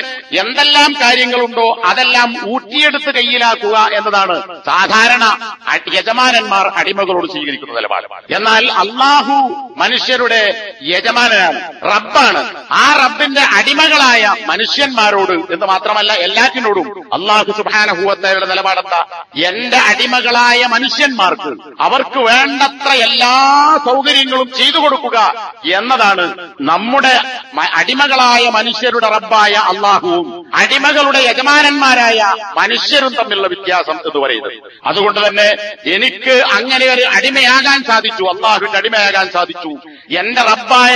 എന്തെല്ലാം കാര്യങ്ങളുണ്ടോ അതെല്ലാം ഊറ്റിയെടുത്ത് കയ്യിലാക്കുക എന്നതാണ് സാധാരണ യജമാനന്മാർ അടിമകളോട് സ്വീകരിക്കുന്ന നിലപാട്. എന്നാൽ അള്ളാഹു മനുഷ്യരുടെ യജമാനനാണ്, റബ്ബാണ്. ആ റബ്ബിന്റെ അടിമകളായ മനുഷ്യന്മാരോട് എന്ന് മാത്രമല്ല എല്ലാറ്റിനോടും അള്ളാഹു സുബ്ഹാനഹു വ തആലയുടെ നിലപാടെന്താ? എന്റെ അടിമകളായ മനുഷ്യന്മാർക്ക് അവർക്ക് വേണ്ടത്ര എല്ലാ സൗകര്യങ്ങളും ചെയ്തു കൊടുക്കുക എന്നതാണ് നമ്മുടെ അടിമകളായ മനുഷ്യരുടെ റബ്ബായ അള്ളാഹുവും അടിമകളുടെ യജമാനന്മാരായ മനുഷ്യരും തമ്മിലുള്ള വ്യത്യാസം എന്ന് പറയുന്നത്. അതുകൊണ്ട് തന്നെ എനിക്ക് അങ്ങനെ ഒരു അടിമയാകാൻ സാധിച്ചു, അള്ളാഹുവിന്റെ അടിമയാകാൻ സാധിച്ചു. എന്റെ റബ്ബായ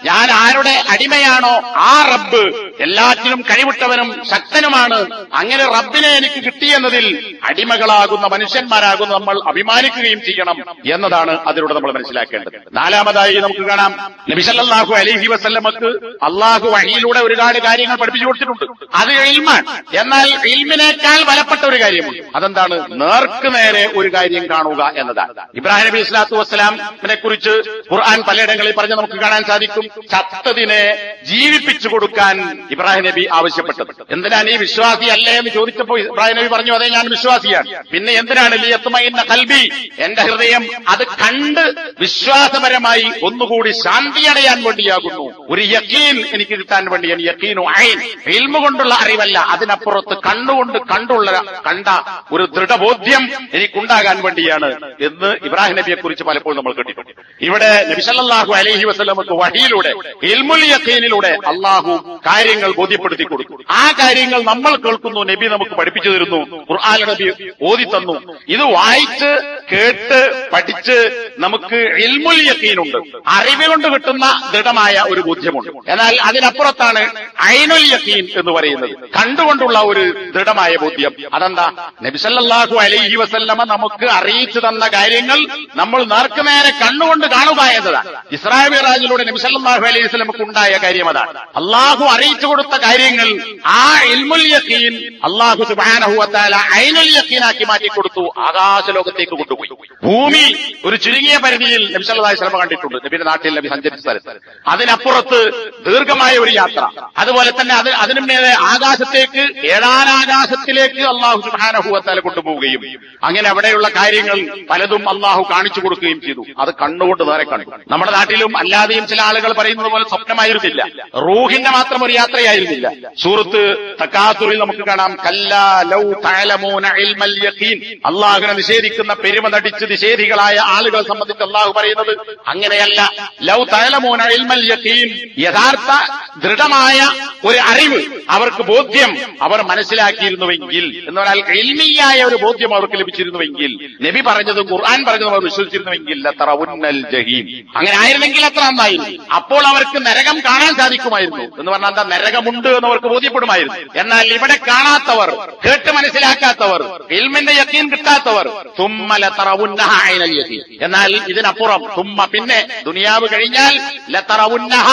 ഞാൻ ആരുടെ അടിമയാണോ ആ റബ്ബ് എല്ലാറ്റിനും കഴിവിട്ടവനും ശക്തനുമാണ്. അങ്ങനെ റബ്ബിനെ എനിക്ക് കിട്ടിയെന്നതിൽ അടിമകളാകുന്ന മനുഷ്യന്മാരാകുന്ന നമ്മൾ അഭിമാനിക്കുകയും ചെയ്യണം എന്നതാണ് അതിലൂടെ നമ്മൾ മനസ്സിലാക്കേണ്ടത്. നാലാമതായി നമുക്ക് കാണാം, നബി സല്ലല്ലാഹു അലൈഹി വസല്ലമക്ക് അള്ളാഹു വഹിയിലൂടെ ഒരുപാട് കാര്യങ്ങൾ പഠിപ്പിച്ചു കൊടുത്തിട്ടുണ്ട്. അത് ഇൽമാണ്. എന്നാൽ ഇൽമിനേക്കാൾ ബലപ്പെട്ട ഒരു കാര്യമുണ്ട്. അതെന്താണ്? നേർക്ക് നേരെ ഒരു കാര്യം കാണുക എന്നതാണ്. ഇബ്രാഹിം നബി സ്വല്ലല്ലാഹു അലൈഹി വസല്ലമിനെ കുറിച്ച് ഖുർആൻ പലയിടങ്ങളിൽ പറഞ്ഞ് നമുക്ക് കാണാൻ സാധിക്കും. ചത്തതിനെ ജീവിപ്പിച്ചു കൊടുക്കാൻ ഇബ്രാഹിം നബി ആവശ്യപ്പെട്ടത്. എന്തിനാ നീ വിശ്വാസിയല്ലേ എന്ന് ചോദിച്ചപ്പോൾ ഇബ്രാഹിം നബി പറഞ്ഞു, അതെ ഞാൻ വിശ്വാസിയാണ്. പിന്നെ എന്തിനാണ്? ലിയത്മഇന്ന ഖൽബി, എന്റെ ഹൃദയം അത് കണ്ട് വിശ്വാസപരമായി ഒന്നുകൂടി ശാന്തിയടയാൻ വേണ്ടിയാകുന്നു. ഒരു യഖീൻ എനിക്ക് കിട്ടാൻ വേണ്ടിയാണ്. യഖീനു ഐൻ, ഇൽമു കൊണ്ടുള്ള അറിവല്ല, അതിനപ്പുറത്ത് കണ്ട ഒരു ദൃഢബോധ്യം എനിക്കുണ്ടാകാൻ വേണ്ടിയാണ് എന്ന് ഇബ്രാഹിം നബിയെ കുറിച്ച് പലപ്പോഴും നമ്മൾ കേട്ടിട്ടുണ്ട്. ഇവിടെ നബി സല്ലല്ലാഹു അലൈഹി വസല്ലമക്ക് വഹിയിലൂടെ ഇൽമുൽ യഖീനിലൂടെ അള്ളാഹു കാര്യങ്ങൾ ബോധ്യപ്പെടുത്തി കൊടുക്കും. ആ കാര്യങ്ങൾ നമ്മൾ കേൾക്കുന്നു, നബി നമുക്ക് പഠിപ്പിച്ചു തരുന്നു, ഖുർആൻ നബി ഓതി തന്നു. ഇത് വായിച്ച് കേട്ട് പഠിച്ച് നമുക്ക് ഇൽമുൽ യഖീനുണ്ട്, അറിവ് കൊണ്ട് കിട്ടുന്ന ദൃഢമായ ഒരു ബോധ്യമുണ്ട്. എന്നാൽ അതിനപ്പുറത്താണ് ഐനുൽ യഖീൻ എന്ന് പറയുന്നത്, കണ്ടുകൊണ്ടുള്ള ഒരു ദൃഢമായ ബോധ്യം. അതെന്താ? നബി സല്ലല്ലാഹു അലൈഹി വസല്ലമ നമുക്ക് അറിയിച്ചു തന്ന കാര്യങ്ങൾ നമ്മൾ നേർക്കുനേരെ കണ്ണുകൊണ്ട് കാണുക എന്നതാണ്. ഇസ്രാ മിഅ്റാജിലൂടെ നബി സല്ലല്ലാഹു അലൈഹി വസല്ലമക്ക് ഉണ്ടായ കാര്യം അതാണ്. അള്ളാഹു അറിയിച്ചു കൊടുത്ത കാര്യങ്ങൾ ആ ഇൽമുൽ യഖീൻ അള്ളാഹു സുബ്ഹാനഹു വ തആല ഐനുൽ യഖീനാക്കി മാറ്റിക്കൊടുത്തു. ആകാശലോകത്തേക്ക് കൊണ്ടുപോയി. ഭൂമി ഒരു ചുരുങ്ങിയ പരിധിയിൽ നബി സല്ലല്ലാഹു അലൈഹി വസല്ലം കണ്ടിട്ടുണ്ട്, നബിയുടെ നാട്ടിൽ നബി സഞ്ചരിച്ച സ്ഥലത്ത്. അതിനപ്പുറത്ത് ദീർഘമായ ഒരു യാത്ര, അതുപോലെ തന്നെ അതിനു മേലെ ആകാശത്തേക്ക്, ഏഴാനാകാശത്തിലേക്ക് അള്ളാഹു സുബ്ഹാനഹു വ തആല കൊണ്ടുപോവുകയും അങ്ങനെ അവിടെയുള്ള കാര്യങ്ങൾ പലതും അള്ളാഹു കാണിച്ചു കൊടുക്കുകയും ചെയ്തു. അത് കണ്ണുകൊണ്ട് നേരെ കണ്ടു. നമ്മുടെ നാട്ടിലും അല്ലാതെയും ചില ആളുകൾ പറയുന്നത് പോലെ സ്വപ്നമായിരുന്നില്ല, റൂഹിന്റെ മാത്രം ഒരു യാത്രയായിരുന്നില്ല. സൂറത്ത് തകാസുറിൽ നമുക്ക് കാണാം, കല്ലാ ലൗ തഅലമൂന ഇൽമൽ യഖീൻ. അള്ളാഹുവിനെ നിഷേധിക്കുന്ന പെരുമ നടിച്ച് നിഷേധികളായ ആളുകളെ സംബന്ധിച്ച് അള്ളാഹു പറയുന്നത് അങ്ങനെയല്ല. ലൗ തഅലമൂന ഇൽമൽ യഖീൻ, യഥാർത്ഥ ദൃഢമായ ഒരു അറിവ്, അവർക്ക് ബോധ്യം അവർ മനസ്സിലാക്കിയിരുന്നുവെങ്കിൽ എന്ന് പറഞ്ഞാൽ ഇൽമിയായ ഒരു ബോധ്യം അവർക്ക് ലഭിച്ചിരുന്നുവെങ്കിൽ, നബി പറഞ്ഞതും ഖുർആൻ പറഞ്ഞതും അവർ വിശ്വസിച്ചിരുന്നുവെങ്കിൽ ലതറവുന്നൽ ജഹീം, അങ്ങനെ ആയിരുന്നെങ്കിൽ അത്ര നന്നായിരുന്നു. അപ്പോൾ അവർക്ക് നരകം കാണാൻ സാധിക്കുമായിരുന്നു. എന്ന് പറഞ്ഞാൽ എന്താ, നരകമുണ്ട് എന്ന് അവർക്ക് ബോധ്യപ്പെടുമായിരുന്നു. എന്നാൽ ഇവിടെ കാണാത്തവർ, കേട്ട് മനസ്സിലാക്കാത്തവർ, ഇൽമിന്റെ യഖീൻ കിട്ടാത്തവർ, തുമ്മ ലതറവുന്നഹ ഐനൽ യഖീൻ. എന്നാൽ ഇതിനപ്പുറം തുമ്മ, പിന്നെ ദുനിയാവ് കഴിഞ്ഞാൽ ലതറവുന്നഹ,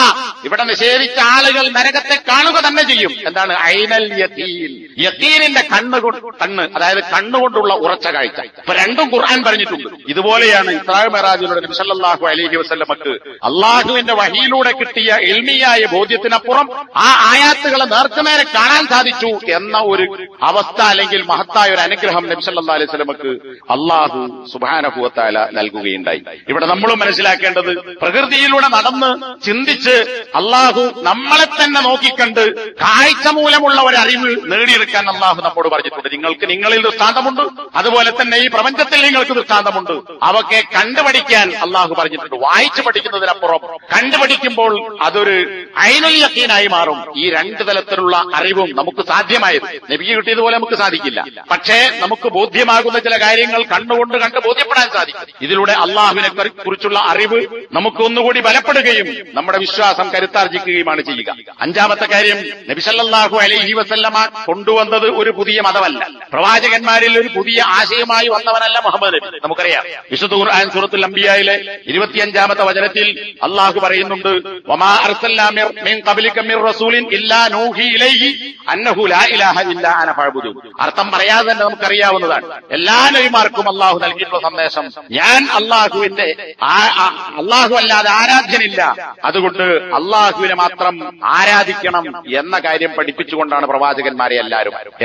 ഇവിടെ നിഷേധിച്ച ആളുകൾ നരകത്തെ കാണുക തന്നെ ചെയ്യും. എന്താണ് ഐനൽ യഖീൻ? യഖീനിന്റെ കണ്ണ്, അതായത് കണ്ണുകൊണ്ടുള്ള ഉറച്ച കാഴ്ച. ഇപ്പൊ രണ്ടും ഖുർആൻ പറഞ്ഞിട്ടുണ്ട്. ഇതുപോലെയാണ് ഇസ്രാ മിഅ്റാജിലൂടെ നബി സല്ലല്ലാഹു അലൈഹി വസല്ലമക്ക് അള്ളാഹുവിന്റെ വഹിയിലൂടെ കിട്ടിയ ഇൽമിയായ ബോധ്യത്തിനപ്പുറം ആ ആയാത്തുകളെ നേർക്കുനേരെ കാണാൻ സാധിച്ചു എന്ന ഒരു അവസ്ഥ, അല്ലെങ്കിൽ മഹത്തായ ഒരു അനുഗ്രഹം നബി സല്ലല്ലാഹു അലൈഹി വസല്ലമക്ക് അള്ളാഹു സുബ്ഹാനഹു വ തആല നൽകുകയുണ്ടായി. ഇവിടെ നമ്മളും മനസ്സിലാക്കേണ്ടത്, പ്രകൃതിയിലൂടെ നടന്ന് ചിന്തിച്ച് അള്ളാഹു നമ്മളെ തന്നെ നോക്കിക്കണ്ട് കാഴ്ച മൂലമുള്ള ഒരു അറിവ് നേടിയെടുക്കാൻ അള്ളാഹു നമ്മോട് പറഞ്ഞിട്ടുണ്ട്. നിങ്ങൾക്ക് നിങ്ങളിൽ ദൃഷ്ടാന്തമുണ്ട്, അതുപോലെ തന്നെ ഈ പ്രപഞ്ചത്തിൽ നിങ്ങൾക്ക് ദൃഷ്ടാന്തമുണ്ട്. അവക്കെ കണ്ടുപഠിക്കാൻ അള്ളാഹു പറഞ്ഞിട്ടുണ്ട്. വായിച്ചു പഠിക്കുന്നതിനപ്പുറം കണ്ടുപഠിക്കുമ്പോൾ അതൊരു ഐനുൽ യഖീനായി മാറും. ഈ രണ്ട് തലത്തിലുള്ള അറിവും നമുക്ക് സാധ്യമായത് നബിക്ക് കിട്ടിയതുപോലെ നമുക്ക് സാധിക്കില്ല. പക്ഷേ നമുക്ക് ബോധ്യമാകുന്ന ചില കാര്യങ്ങൾ കണ്ണുകൊണ്ട് കണ്ട് ബോധ്യപ്പെടാൻ സാധിക്കും. ഇതിലൂടെ അള്ളാഹുവിനെ കുറിച്ചുള്ള അറിവ് നമുക്ക് ഒന്നുകൂടി ബലപ്പെടുകയും നമ്മുടെ വിശ്വാസം കരുത്താർജിക്കുകയുമാണ് ചെയ്യുക. അഞ്ചാമത്തെ കാര്യം, നബി സല്ലല്ലാഹു അലൈഹി വസല്ലമ കൊണ്ടുവന്നത് ഒരു പുതിയ മതമല്ല, പ്രവാചകന്മാരിൽ ഒരു പുതിയ ആശയമായി വന്നവനല്ല മുഹമ്മദ് നബി. നമുക്കറിയാം, വിശുദ്ധ ഖുർആൻ സൂറത്തുൽ അംബിയായിലെ 25-ാമത്തെ വചനത്തിൽ അള്ളാഹു പറയുന്നുണ്ട്, വമാ അർസൽനാ മിൻ ഖബ്ലിക മിർ റസൂലിൻ ഇല്ലാ നൂഹി ഇലൈഹി അന്നഹു ലാ ഇലാഹ ഇല്ലാ അന ഫഅബ്ദുൻ. അർത്ഥം പറയാതെ തന്നെ നമുക്കറിയാവുന്നതാണ്. എല്ലാ നബിമാർക്കും അള്ളാഹു നൽകിയിട്ടുള്ള സന്ദേശം, ഞാൻ അള്ളാഹു അല്ലാതെ ആരാധ്യനില്ല, അതുകൊണ്ട് അള്ളാഹുവിനെ മാത്രം ആരാധിക്കണം എന്ന കാര്യം പഠിപ്പിച്ചുകൊണ്ടാണ് പ്രവാചകന്മാരെ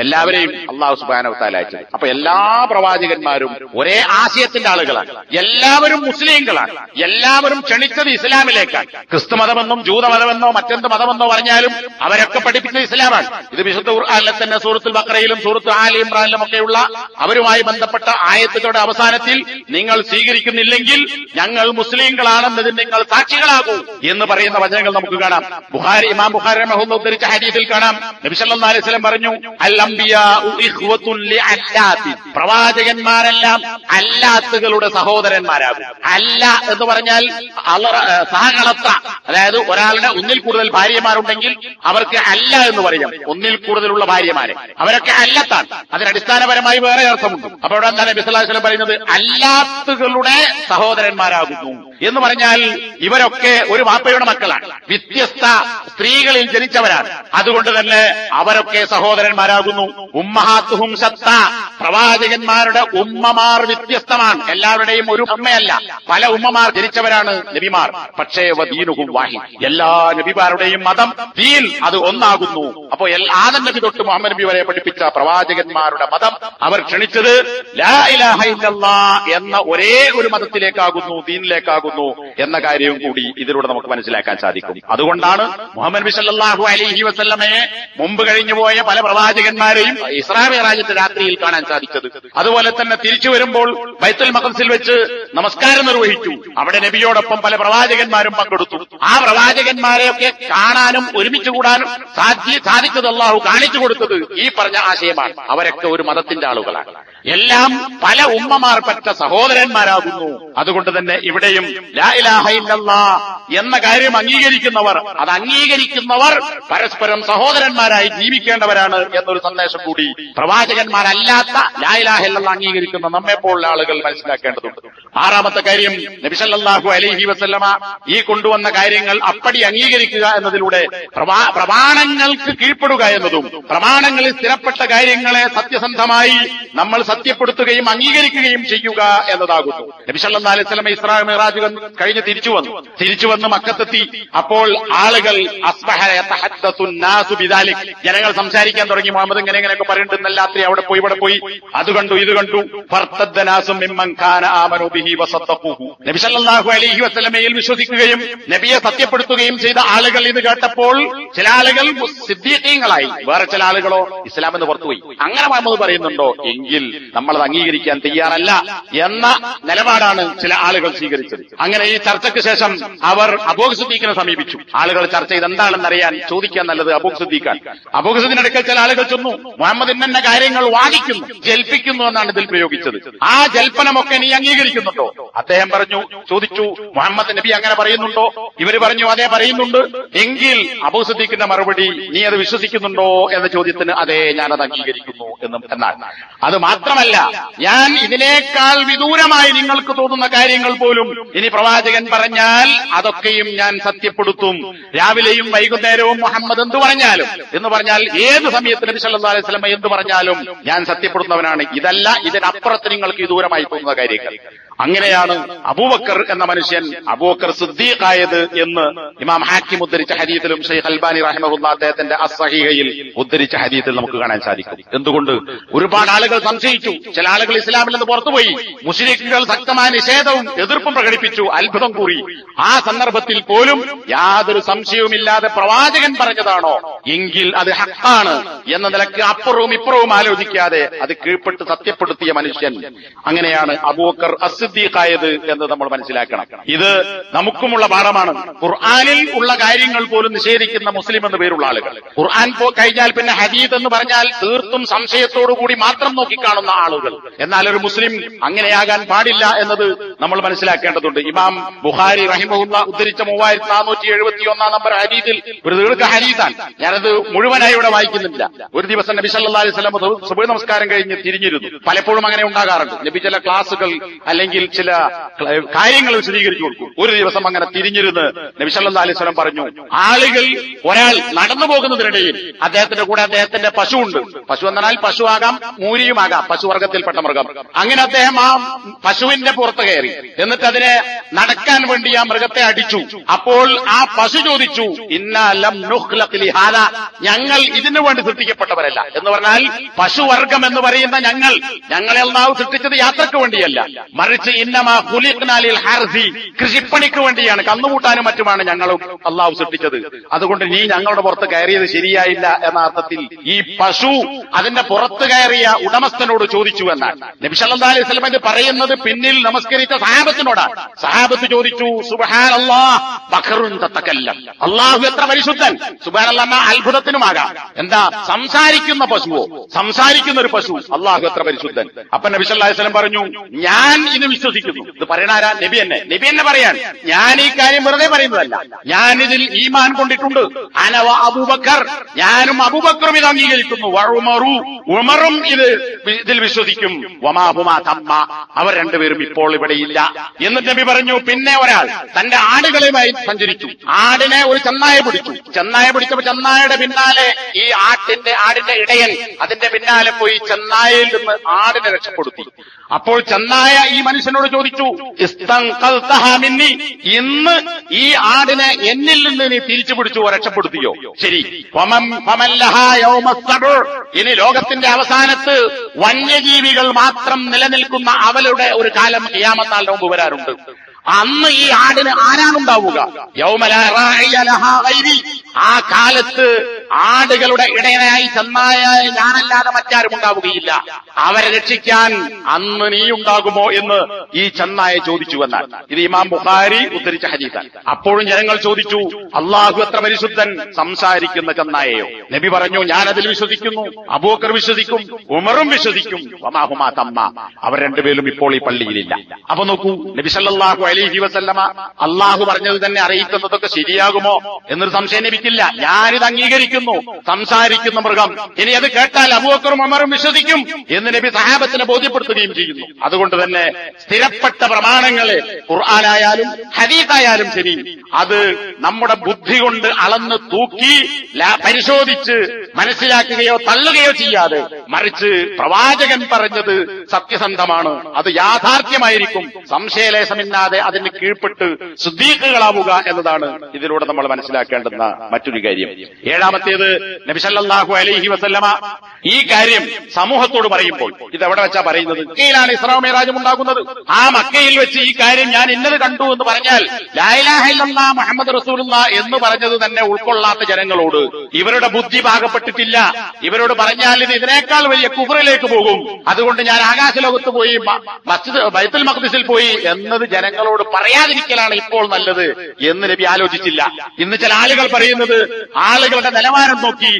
എല്ലാവരെയും അള്ളാഹു സുബ്ഹാനഹു വ തആല അയച്ചത്. അപ്പൊ എല്ലാ പ്രവാചകന്മാരും ഒരേ ആശയത്തിന്റെ ആളുകളാണ്. എല്ലാവരും മുസ്ലിങ്ങളാണ്. എല്ലാവരും ക്ഷണിച്ചത് ഇസ്ലാമിലേക്കാണ്. ക്രിസ്തുമതമെന്നും ജൂതമതമെന്നോ മറ്റെന്ത് മതമെന്നോ പറഞ്ഞാലും അവരൊക്കെ പഠിപ്പിച്ചത് ഇസ്ലാമാണ്. ഇത് വിശുദ്ധ ഖുർആനിലെ തന്നെ സൂറത്തുൽ ബഖറയിലും സൂറത്ത് ആലി ഇംറാനിലും ഒക്കെയുള്ള അവരുമായി ബന്ധപ്പെട്ട ആയത്തുകളുടെ അവസാനത്തിൽ, നിങ്ങൾ സ്വീകരിക്കുന്നില്ലെങ്കിൽ ഞങ്ങൾ മുസ്ലിങ്ങളാണെന്നതിന് നിങ്ങൾ സാക്ഷികളാകൂ എന്ന് പറയുന്ന വചനങ്ങൾ നമുക്ക് കാണാം. ഇമാം ബുഖാരി റഹിമഹുല്ലാഹു ഉദ്ധരിച്ച ഹദീസിൽ കാണാം, നബി സല്ലല്ലാഹു അലൈഹി വസല്ലം പറഞ്ഞു, അൽ അംബിയാഉ ഇഖ്വത്തുൻ ലിഅല്ലാത്തി, പ്രവാചകന്മാരെല്ലാം അല്ലാത്തുകളുടെ സഹോദരന്മാരാകും. അല്ല എന്ന് പറഞ്ഞാൽ സഹകളത്ര, അതായത് ഒരാളുടെ ഒന്നിൽ കൂടുതൽ ഭാര്യമാരുണ്ടെങ്കിൽ അവർക്ക് അല്ല എന്ന് പറയാം. ഒന്നിൽ കൂടുതലുള്ള ഭാര്യമാരെ അവരൊക്കെ അല്ലത്താണ്. അതിനടിസ്ഥാനപരമായി വേറെ അർത്ഥമുണ്ട്. അപ്പോൾ അവിടെ എന്താണ് നബി സല്ലല്ലാഹു അലൈഹി വസല്ലം പറയുന്നത്? അല്ലാത്തുകളുടെ സഹോദരന്മാരാകുന്നു എന്ന് പറഞ്ഞാൽ ഇവരൊക്കെ ഒരു വാപ്പയുടെ മക്കളാണ്, വ്യത്യസ്ത സ്ത്രീകളിൽ ജനിച്ചവരാണ്. അതുകൊണ്ട് തന്നെ അവരൊക്കെ സഹോദരന്മാരാകുന്നു. ഉമ്മഹാത്തുഹും ശത്ത, പ്രവാചകന്മാരുടെ ഉമ്മമാർ വ്യത്യസ്തമാണ്. എല്ലാവരുടെയും ഒരു ഉമ്മയല്ല, പല ഉമ്മമാർ ജനിച്ചവരാണ് നബിമാർ. പക്ഷേ വദീനുഹും വാഹിദ്, എല്ലാ നബിമാരുടെയും മതം, ദീൻ, അത് ഒന്നാകുന്നു. അപ്പോ ആദം നബി തൊട്ട് മുഹമ്മദ് നബി വരെ പഠിപ്പിച്ച പ്രവാചകന്മാരുടെ മതം അവർ ക്ഷണിച്ചത് ലാ ഇലാഹ ഇല്ലല്ലാഹ് എന്ന ഒരേ ഒരു മതത്തിലേക്കാകുന്നു, ദീനിലേക്കാകുന്നു എന്ന കാര്യവും കൂടി ഇതിലൂടെ നമുക്ക് മനസ്സിലാക്കാൻ സാധിക്കും. അതുകൊണ്ടാണ് മുഹമ്മദ് നബി സല്ലല്ലാഹു അലൈഹി വസല്ലമയെ മുമ്പ് കഴിഞ്ഞുപോയ പല പ്രവാചകന്മാരെയും ഇസ്രാ മിഅ്റാജിന്റെ രാത്രിയിൽ കാണാൻ സാധിച്ചത്. അതുപോലെ തന്നെ തിരിച്ചു വരുമ്പോൾ ബൈത്തുൽ മഖ്ദിസിൽ വെച്ച് നമസ്കാരം നിർവഹിച്ചു. അവിടെ നബിയോടൊപ്പം പല പ്രവാചകന്മാരും പങ്കെടുത്തു. ആ പ്രവാചകന്മാരെയൊക്കെ കാണാനും ഒരുമിച്ച് കൂടാനും സാധിച്ചത് അള്ളാഹു കാണിച്ചു കൊടുത്തത് ഈ പറഞ്ഞ ആശയമാണ്. അവരൊക്കെ ഒരു മതത്തിന്റെ ആളുകളാണ്. എല്ലാം പല ഉമ്മമാർ പറ്റ സഹോദരന്മാരാകുന്നു. അതുകൊണ്ട് തന്നെ ഇവിടെയും ലാ ഇലാഹ ഇല്ലല്ലാഹ് എന്ന കാര്യം അംഗീകരിക്കുന്നവർ, അത് അംഗീകരിക്കുന്നവർ പരസ്പരം സഹോദരന്മാരായി ജീവിക്കേണ്ടവരാണ് എന്നൊരു സന്ദേശം കൂടി പ്രവാചകന്മാരല്ലാത്ത ലാ ഇലാഹ ഇല്ലല്ലാഹ് അംഗീകരിക്കുന്ന നമ്മെപ്പോലുള്ള ആളുകൾ മനസ്സിലാക്കേണ്ടതുണ്ട്. ആറാമത്തെ കാര്യം, നബി സല്ലല്ലാഹു അലൈഹി വസല്ലമ ഈ കൊണ്ടുവന്ന കാര്യങ്ങൾ അപ്പടി അംഗീകരിക്കുക എന്നതിലൂടെ പ്രമാണങ്ങൾക്ക് കീഴ്പ്പെടുക എന്നതും പ്രമാണങ്ങളിൽ സ്ഥിരപ്പെട്ട കാര്യങ്ങളെ സത്യസന്ധമായി നമ്മൾ സത്യപ്പെടുത്തുകയും അംഗീകരിക്കുകയും ചെയ്യുക എന്നതാകുന്നു. നബി സല്ലല്ലാഹു അലൈഹി വസല്ലമ ഇസ്രാ മിഅ്റാജ് കഴിഞ്ഞ് തിരിച്ചു വന്ന് മക്കത്തെത്തി. അപ്പോൾ ആളുകൾ അസ്ബഹ യതഹദ്ദസു നാസു ബിദാലിക്, ജനങ്ങൾ സംസാരിക്കാൻ തുടങ്ങി. മുഹമ്മദ് ഇങ്ങനെയൊക്കെ പറയുന്നുണ്ട്, രാത്രി അവിടെ പോയി ഇവിടെ പോയി, അത് കണ്ടു ഇത് കണ്ടു. ഫർതദ്ദ നാസു മിമ്മൻ കാന ആമനു ബിഹി വസദ്ദഖൂഹു, നബി സല്ലല്ലാഹു അലൈഹി വസല്ലമയിൽ വിശ്വസിക്കുകയും നബിയെ സത്യപ്പെടുത്തുകയും ചെയ്ത ആളുകൾ ഇത് കേട്ടപ്പോൾ ചില ആളുകൾ സിദ്ദീഖീങ്ങളായി, വേറെ ചില ആളുകളോ ഇസ്ലാം എന്ന് പുറത്തുപോയി. അങ്ങനെ മുഹമ്മദ് പറയുന്നുണ്ടോ എങ്കിൽ നമ്മളത് അംഗീകരിക്കാൻ തയ്യാറല്ല എന്ന നിലപാടാണ് ചില ആളുകൾ സ്വീകരിച്ചത്. അങ്ങനെ ഈ ചർച്ചയ്ക്ക് ശേഷം അവർ അബൂ സിദ്ദീഖിനെ സമീപിച്ചു. ആളുകൾ ചർച്ച ചെയ്ത് എന്താണെന്നറിയാൻ ചോദിക്കാൻ നല്ലത് അബൂ സിദ്ദീഖാണ്. അബൂ സിദ്ദീഖിനടുക്കൽ ചില ആളുകൾ ചെന്നു, മുഹമ്മദ് ഇന്ന കാര്യങ്ങൾ വാദിക്കുന്നു, ജൽപ്പിക്കുന്നു എന്നാണ് ഇതിൽ പ്രയോഗിച്ചത്. ആ ജൽപ്പനമൊക്കെ നീ അംഗീകരിക്കുന്നുണ്ടോ? അദ്ദേഹം ചോദിച്ചു, മുഹമ്മദ് നബി അങ്ങനെ പറയുന്നുണ്ടോ? ഇവര് പറഞ്ഞു അതെ പറയുന്നുണ്ട്. എങ്കിൽ അബൂ സിദ്ദീഖിന്റെ മറുപടി, നീ അത് വിശ്വസിക്കുന്നുണ്ടോ എന്ന ചോദ്യത്തിന് അതെ ഞാനത് അംഗീകരിക്കുന്നു എന്നാണ്. അത് മാത്രമല്ല, ഞാൻ ഇതിനേക്കാൾ വിദൂരമായി നിങ്ങൾക്ക് തോന്നുന്ന കാര്യങ്ങൾ പോലും ഇനി പ്രവാചകൻ പറഞ്ഞാൽ അതൊക്കെയും ഞാൻ സത്യപ്പെടുത്തും. രാവിലെയും വൈകുന്നേരവും മുഹമ്മദ് എന്തു പറഞ്ഞാലും എന്ന് പറഞ്ഞാൽ ഏത് സമയത്ത് നബി സല്ലല്ലാഹു അലൈഹി വസല്ലം എന്ത് പറഞ്ഞാലും ഞാൻ സത്യപ്പെടുത്തുന്നവനാണ്. ഇതല്ല, ഇതിനപ്പുറത്ത് നിങ്ങൾക്ക് വിദൂരമായി തോന്നുന്ന കാര്യങ്ങൾ. അങ്ങനെയാണ് അബൂബക്കർ എന്ന മനുഷ്യൻ അബൂബക്കർ സിദ്ദീഖായത് എന്ന് ഇമാം ഹാക്കിം ഉദ്ധരിച്ച ഹദീസിലും ഷെയ്ഖ് അൽബാനി റഹിമഹുല്ലാഹ് അദ്ദേഹത്തിന്റെ അസ്സഹീഹയിൽ ഉദ്ധരിച്ച ഹദീസിൽ നമുക്ക് കാണാൻ സാധിക്കും. എന്തുകൊണ്ട് ഒരുപാട് ആളുകൾ സംശയിച്ചു, ചില ആളുകൾ ഇസ്ലാമിൽ നിന്ന് പുറത്തുപോയി, മുശ്രിക്കുകൾ ശക്തമായ നിഷേധവും എതിർപ്പും പ്രകടിപ്പിച്ചു, അത്ഭുതം കൂറി. ആ സന്ദർഭത്തിൽ പോലും യാതൊരു സംശയവുമില്ലാതെ പ്രവാചകൻ പറഞ്ഞതാണോ എങ്കിൽ അത് ഹഖാണ് എന്ന നിലക്ക് അപ്പുറവും ഇപ്പുറവും ആലോചിക്കാതെ അത് കീഴ്പ്പെട്ട് സത്യപ്പെടുത്തിയ മനുഷ്യൻ, അങ്ങനെയാണ് അബൂബക്കർ സിദ്ദീഖായത് എന്ന് നമ്മൾ മനസ്സിലാക്കണം. ഇത് നമുക്കുമുള്ള പാഠമാണ്. ഖുർആനിൽ ഉള്ള കാര്യങ്ങൾ പോലും നിഷേധിക്കുന്ന മുസ്ലിം എന്ന് പേരുള്ള ആളുകൾ, ഖുർആൻ കഴിഞ്ഞാൽ പിന്നെ ഹദീസ് എന്ന് പറഞ്ഞാൽ തീർത്തും സംശയത്തോടുകൂടി മാത്രം നോക്കിക്കാണുന്ന ആളുകൾ. എന്നാൽ ഒരു മുസ്ലിം അങ്ങനെയാകാൻ പാടില്ല എന്നത് നമ്മൾ മനസ്സിലാക്കേണ്ടതുണ്ട്. ഇമാം ബുഖാരി റഹിമഹുല്ലാഹ് ഉദ്ധരിച്ച 3471 നമ്പർ ഹദീസിൽ ഒരു ദീർഘ ഹദീസാണ്. ഞാനത് മുഴുവനായി ഇവിടെ വായിക്കുന്നില്ല. ഒരു ദിവസം നബി സല്ലല്ലാഹു അലൈഹി വസല്ലം സുബ്ഹ് നമസ്കാരം കഴിഞ്ഞ് തിരിഞ്ഞിരുന്നു. പലപ്പോഴും അങ്ങനെ ഉണ്ടാകാറുണ്ട്. നബി ചില ക്ലാസുകൾ അല്ലെങ്കിൽ ചില കാര്യങ്ങൾ വിശദീകരിച്ചു കൊടുക്കും. ഒരു ദിവസം അങ്ങനെ തിരിഞ്ഞിരുന്ന് നബി സല്ലല്ലാഹു അലൈഹി വസല്ലം പറഞ്ഞു, ഒരാൾ നടന്നു പോകുന്നതിനിടയിൽ അദ്ദേഹത്തിന്റെ കൂടെ അദ്ദേഹത്തിന്റെ പശുവുണ്ട്. പശു എന്നാൽ പശുവാകാം, മൂരിയുമാകാം, പശുവർഗത്തിൽപ്പെട്ട മൃഗം. അങ്ങനെ അദ്ദേഹം ആ പശുവിന്റെ പുറത്ത് കയറി, എന്നിട്ട് അതിനെ നടക്കാൻ വേണ്ടി ആ മൃഗത്തെ അടിച്ചു. അപ്പോൾ ആ പശു ചോദിച്ചു, ഇന്നാ ലം നുഖ്ലഖ് ലിഹാദാ, ഞങ്ങൾ ഇതിനു വേണ്ടി സൃഷ്ടിക്കപ്പെട്ടവരല്ല. എന്ന് പറഞ്ഞാൽ പശുവർഗം എന്ന് പറയുന്ന ഞങ്ങളെ അല്ലാഹു സൃഷ്ടിച്ചത് യാത്രക്ക് വേണ്ടിയല്ല, മറിച്ച് ഇന്നമാ ഖുലിഖ്നാ ലിൽ ഹർസി, കൃഷിപ്പണിക്ക് വേണ്ടിയാണ്, കന്നുകൂട്ടാനും മറ്റുമാണ് ഞങ്ങളും അല്ലാഹു സൃഷ്ടിച്ചത്. അതുകൊണ്ട് നീ ഞങ്ങളുടെ പുറത്ത് കയറിയത് ശരിയായില്ല എന്ന അർത്ഥത്തിൽ ഈ പശു അതിന്റെ പുറത്ത് കയറിയ ഉടമസ്ഥനോട് ചോദിച്ചു എന്നാണ്. നബി സല്ലല്ലാഹു അലൈഹി വസല്ലം ഇത് പറയുന്നത് പിന്നിൽ നമസ്കരിച്ച സഹാബത്തിനോടാണ്. സഹാബത്ത് ചോദിച്ചു, സുബ്ഹാനല്ലാഹ് ബഖറുൻ തതകല്ലം, അല്ലാഹു എത്ര പരിശുദ്ധൻ. സുബ്ഹാനല്ലാഹ് അത്ഭുതത്തിനുമാകാം. എന്താ സംസാരിക്കുന്ന പശുവോ, സംസാരിക്കുന്ന ഒരു പശു, അല്ലാഹു എത്ര പരിശുദ്ധൻ. അപ്പൊ നബി സല്ലല്ലാഹു അലൈഹി വസല്ലം പറഞ്ഞു, ഞാൻ ഇത് വിശ്വസിക്കുന്നു. ഇത് പറയണാരാ? നബി എന്നെ പറയാൻ. ഞാൻ ഈ കാര്യം വെറുതെ പറയുന്നതല്ല, ഞാനിതിൽ ഈമാൻ കൊണ്ടിട്ടുണ്ട്. അനവ അബൂബക്കർ, ഞാനും അബൂബക്കറും ഇത് അംഗീകരിക്കുന്നു. ഉമറും ഇതിൽ വിശ്വസിക്കും. വമാഹുമാ തമ്മ, അവർ രണ്ടുപേരും ഇപ്പോൾ ഇവിടെയില്ല. എന്നിട്ട് നബി പറഞ്ഞു, പിന്നെ ഒരാൾ തന്റെ ആടുകളുമായി സഞ്ചരിച്ചു. ആടിനെ ഒരു ചെന്നായ പിടിച്ചപ്പോ ചെന്നായയുടെ പിന്നാലെ ഈ ആടിന്റെ ഇടയൻ അതിന്റെ പിന്നാലെ പോയി ചെന്നായയിൽ നിന്ന് ആടിനെ രക്ഷപ്പെടുത്തി. അപ്പോൾ ചെന്നായ ഈ മനുഷ്യനോട് ചോദിച്ചു, ഇസ്തൻഖൽതഹാ മിന്നി, ഇന്ന് ഈ ആടിനെ എന്നിൽ നിന്ന് നീ തിരിച്ചു പിടിച്ചു രക്ഷപ്പെടുത്തിയോ? ശരി. ഫമല്ലഹാ യൗമസ്സബ്, ഇനി ലോകത്തിന്റെ അവസാനത്ത് വന്യജീവികൾ മാത്രം നിലനിൽക്കുന്ന അവളുടെ ഒരു കാലം ഖിയാമത്ത് നാളിന് മുമ്പ് വരാറുണ്ട്. അന്ന് ഈ ആടിന് ആരാണുണ്ടാവുക? യൗമ ലാ റാഇയ ലഹാ ഗൈരി, ആ കാലത്ത് ആടുകളുടെ ഇടയനായി ചെന്നായായി ഞാനല്ലാതെ മറ്റാരും ഉണ്ടാവുകയില്ല, അവരെ രക്ഷിക്കാൻ അന്ന് നീ ഉണ്ടാകുമോ എന്ന് ഈ ചെന്നായ ചോദിച്ചു എന്നാണ്. ഇത് ഇമാം ബുഖാരി ഉദ്ധരിച്ച ഹദീസാണ്. അപ്പോഴും ജനങ്ങൾ ചോദിച്ചു, അള്ളാഹു എത്ര പരിശുദ്ധൻ, സംസാരിക്കുന്ന ചെന്നായയോ? നബി പറഞ്ഞു, ഞാനതിൽ വിശ്വസിക്കുന്നു, അബൂബക്കർ വിശ്വസിക്കും, ഉമറും വിശ്വസിക്കും, വമാഹുമാ തമ്മ, അവർ രണ്ടുപേരും ഇപ്പോൾ ഈ പള്ളിയിലില്ല. അപ്പൊ നോക്കൂ, നബി സല്ലല്ലാഹു അലൈഹി വസല്ലമ അള്ളാഹു പറഞ്ഞത് തന്നെ അറിയിക്കുന്നതൊക്കെ ശരിയാകുമോ എന്നൊരു സംശയം നബിക്കില്ല. ഞാനിത് അംഗീകരിക്കുന്നു, സംസാരിക്കുന്ന മൃഗം, ഇനി അത് കേട്ടാൽ അബൂബക്കറും ഉമറും വിശ്വസിക്കും എന്ന് നബി സഹാബത്തിനെ ബോധ്യപ്പെടുത്തുകയും ചെയ്യുന്നു. അതുകൊണ്ട് തന്നെ സ്ഥിരപ്പെട്ട പ്രമാണങ്ങളെ ഖുർആനായാലും ഹദീസായാലും ശരി, അത് നമ്മുടെ ബുദ്ധി കൊണ്ട് അളന്ന് തൂക്കി പരിശോധിച്ച് മനസ്സിലാക്കുകയോ തള്ളുകയോ ചെയ്യാതെ, മറിച്ച് പ്രവാചകൻ പറഞ്ഞത് സത്യസന്ധമാണ്, അത് യാഥാർത്ഥ്യമായിരിക്കും, സംശയലേശമില്ലാതെ അതിന് കീഴ്പ്പെട്ട് സിദ്ദീഖുകളാവുക എന്നതാണ് ഇതിലൂടെ നമ്മൾ മനസ്സിലാക്കേണ്ടുന്ന മറ്റൊരു കാര്യം. ഏഴാമത്തേത്, നബി സല്ലല്ലാഹു അലൈഹി വസല്ലമ ഈ കാര്യം സമൂഹത്തോട് പറയുമ്പോൾ ഇതെവിടെ വെച്ചാ പറയുന്നത്? മക്കയിലാണ് ഇസ്രാ മിഅ്റാജും ഉണ്ടാകുന്നത്. ആ മക്കയിൽ വെച്ച് ഈ കാര്യം ഞാൻ ഇന്നത് കണ്ടു എന്ന് പറഞ്ഞാൽ ലാ ഇലാഹ ഇല്ലല്ലാഹ് മുഹമ്മദ് റസൂലുള്ളാഹ് എന്ന് പറഞ്ഞത് തന്നെ ഉൾക്കൊള്ളാത്ത ജനങ്ങളോട്, ഇവരുടെ ബുദ്ധി പാകപ്പെട്ടിട്ടില്ല, ഇവരോട് പറഞ്ഞാൽ ഇത് ഇതിനേക്കാൾ വലിയ കുഫറിലേക്ക് പോകും, അതുകൊണ്ട് ഞാൻ ആകാശലോകത്ത് പോയി മസ്ജിദ് ബൈത്തുൽ മഖ്ദിസിൽ പോയി എന്നത് ജനങ്ങളോട് പറയാതിരിക്കലാണ് ഇപ്പോൾ നല്ലത് എന്ന് നബി ആലോചിച്ചില്ല. ഇന്ന് ചില ആളുകൾ പറയുന്നത് ആളുകളുടെ നിലവാരം നോക്കി,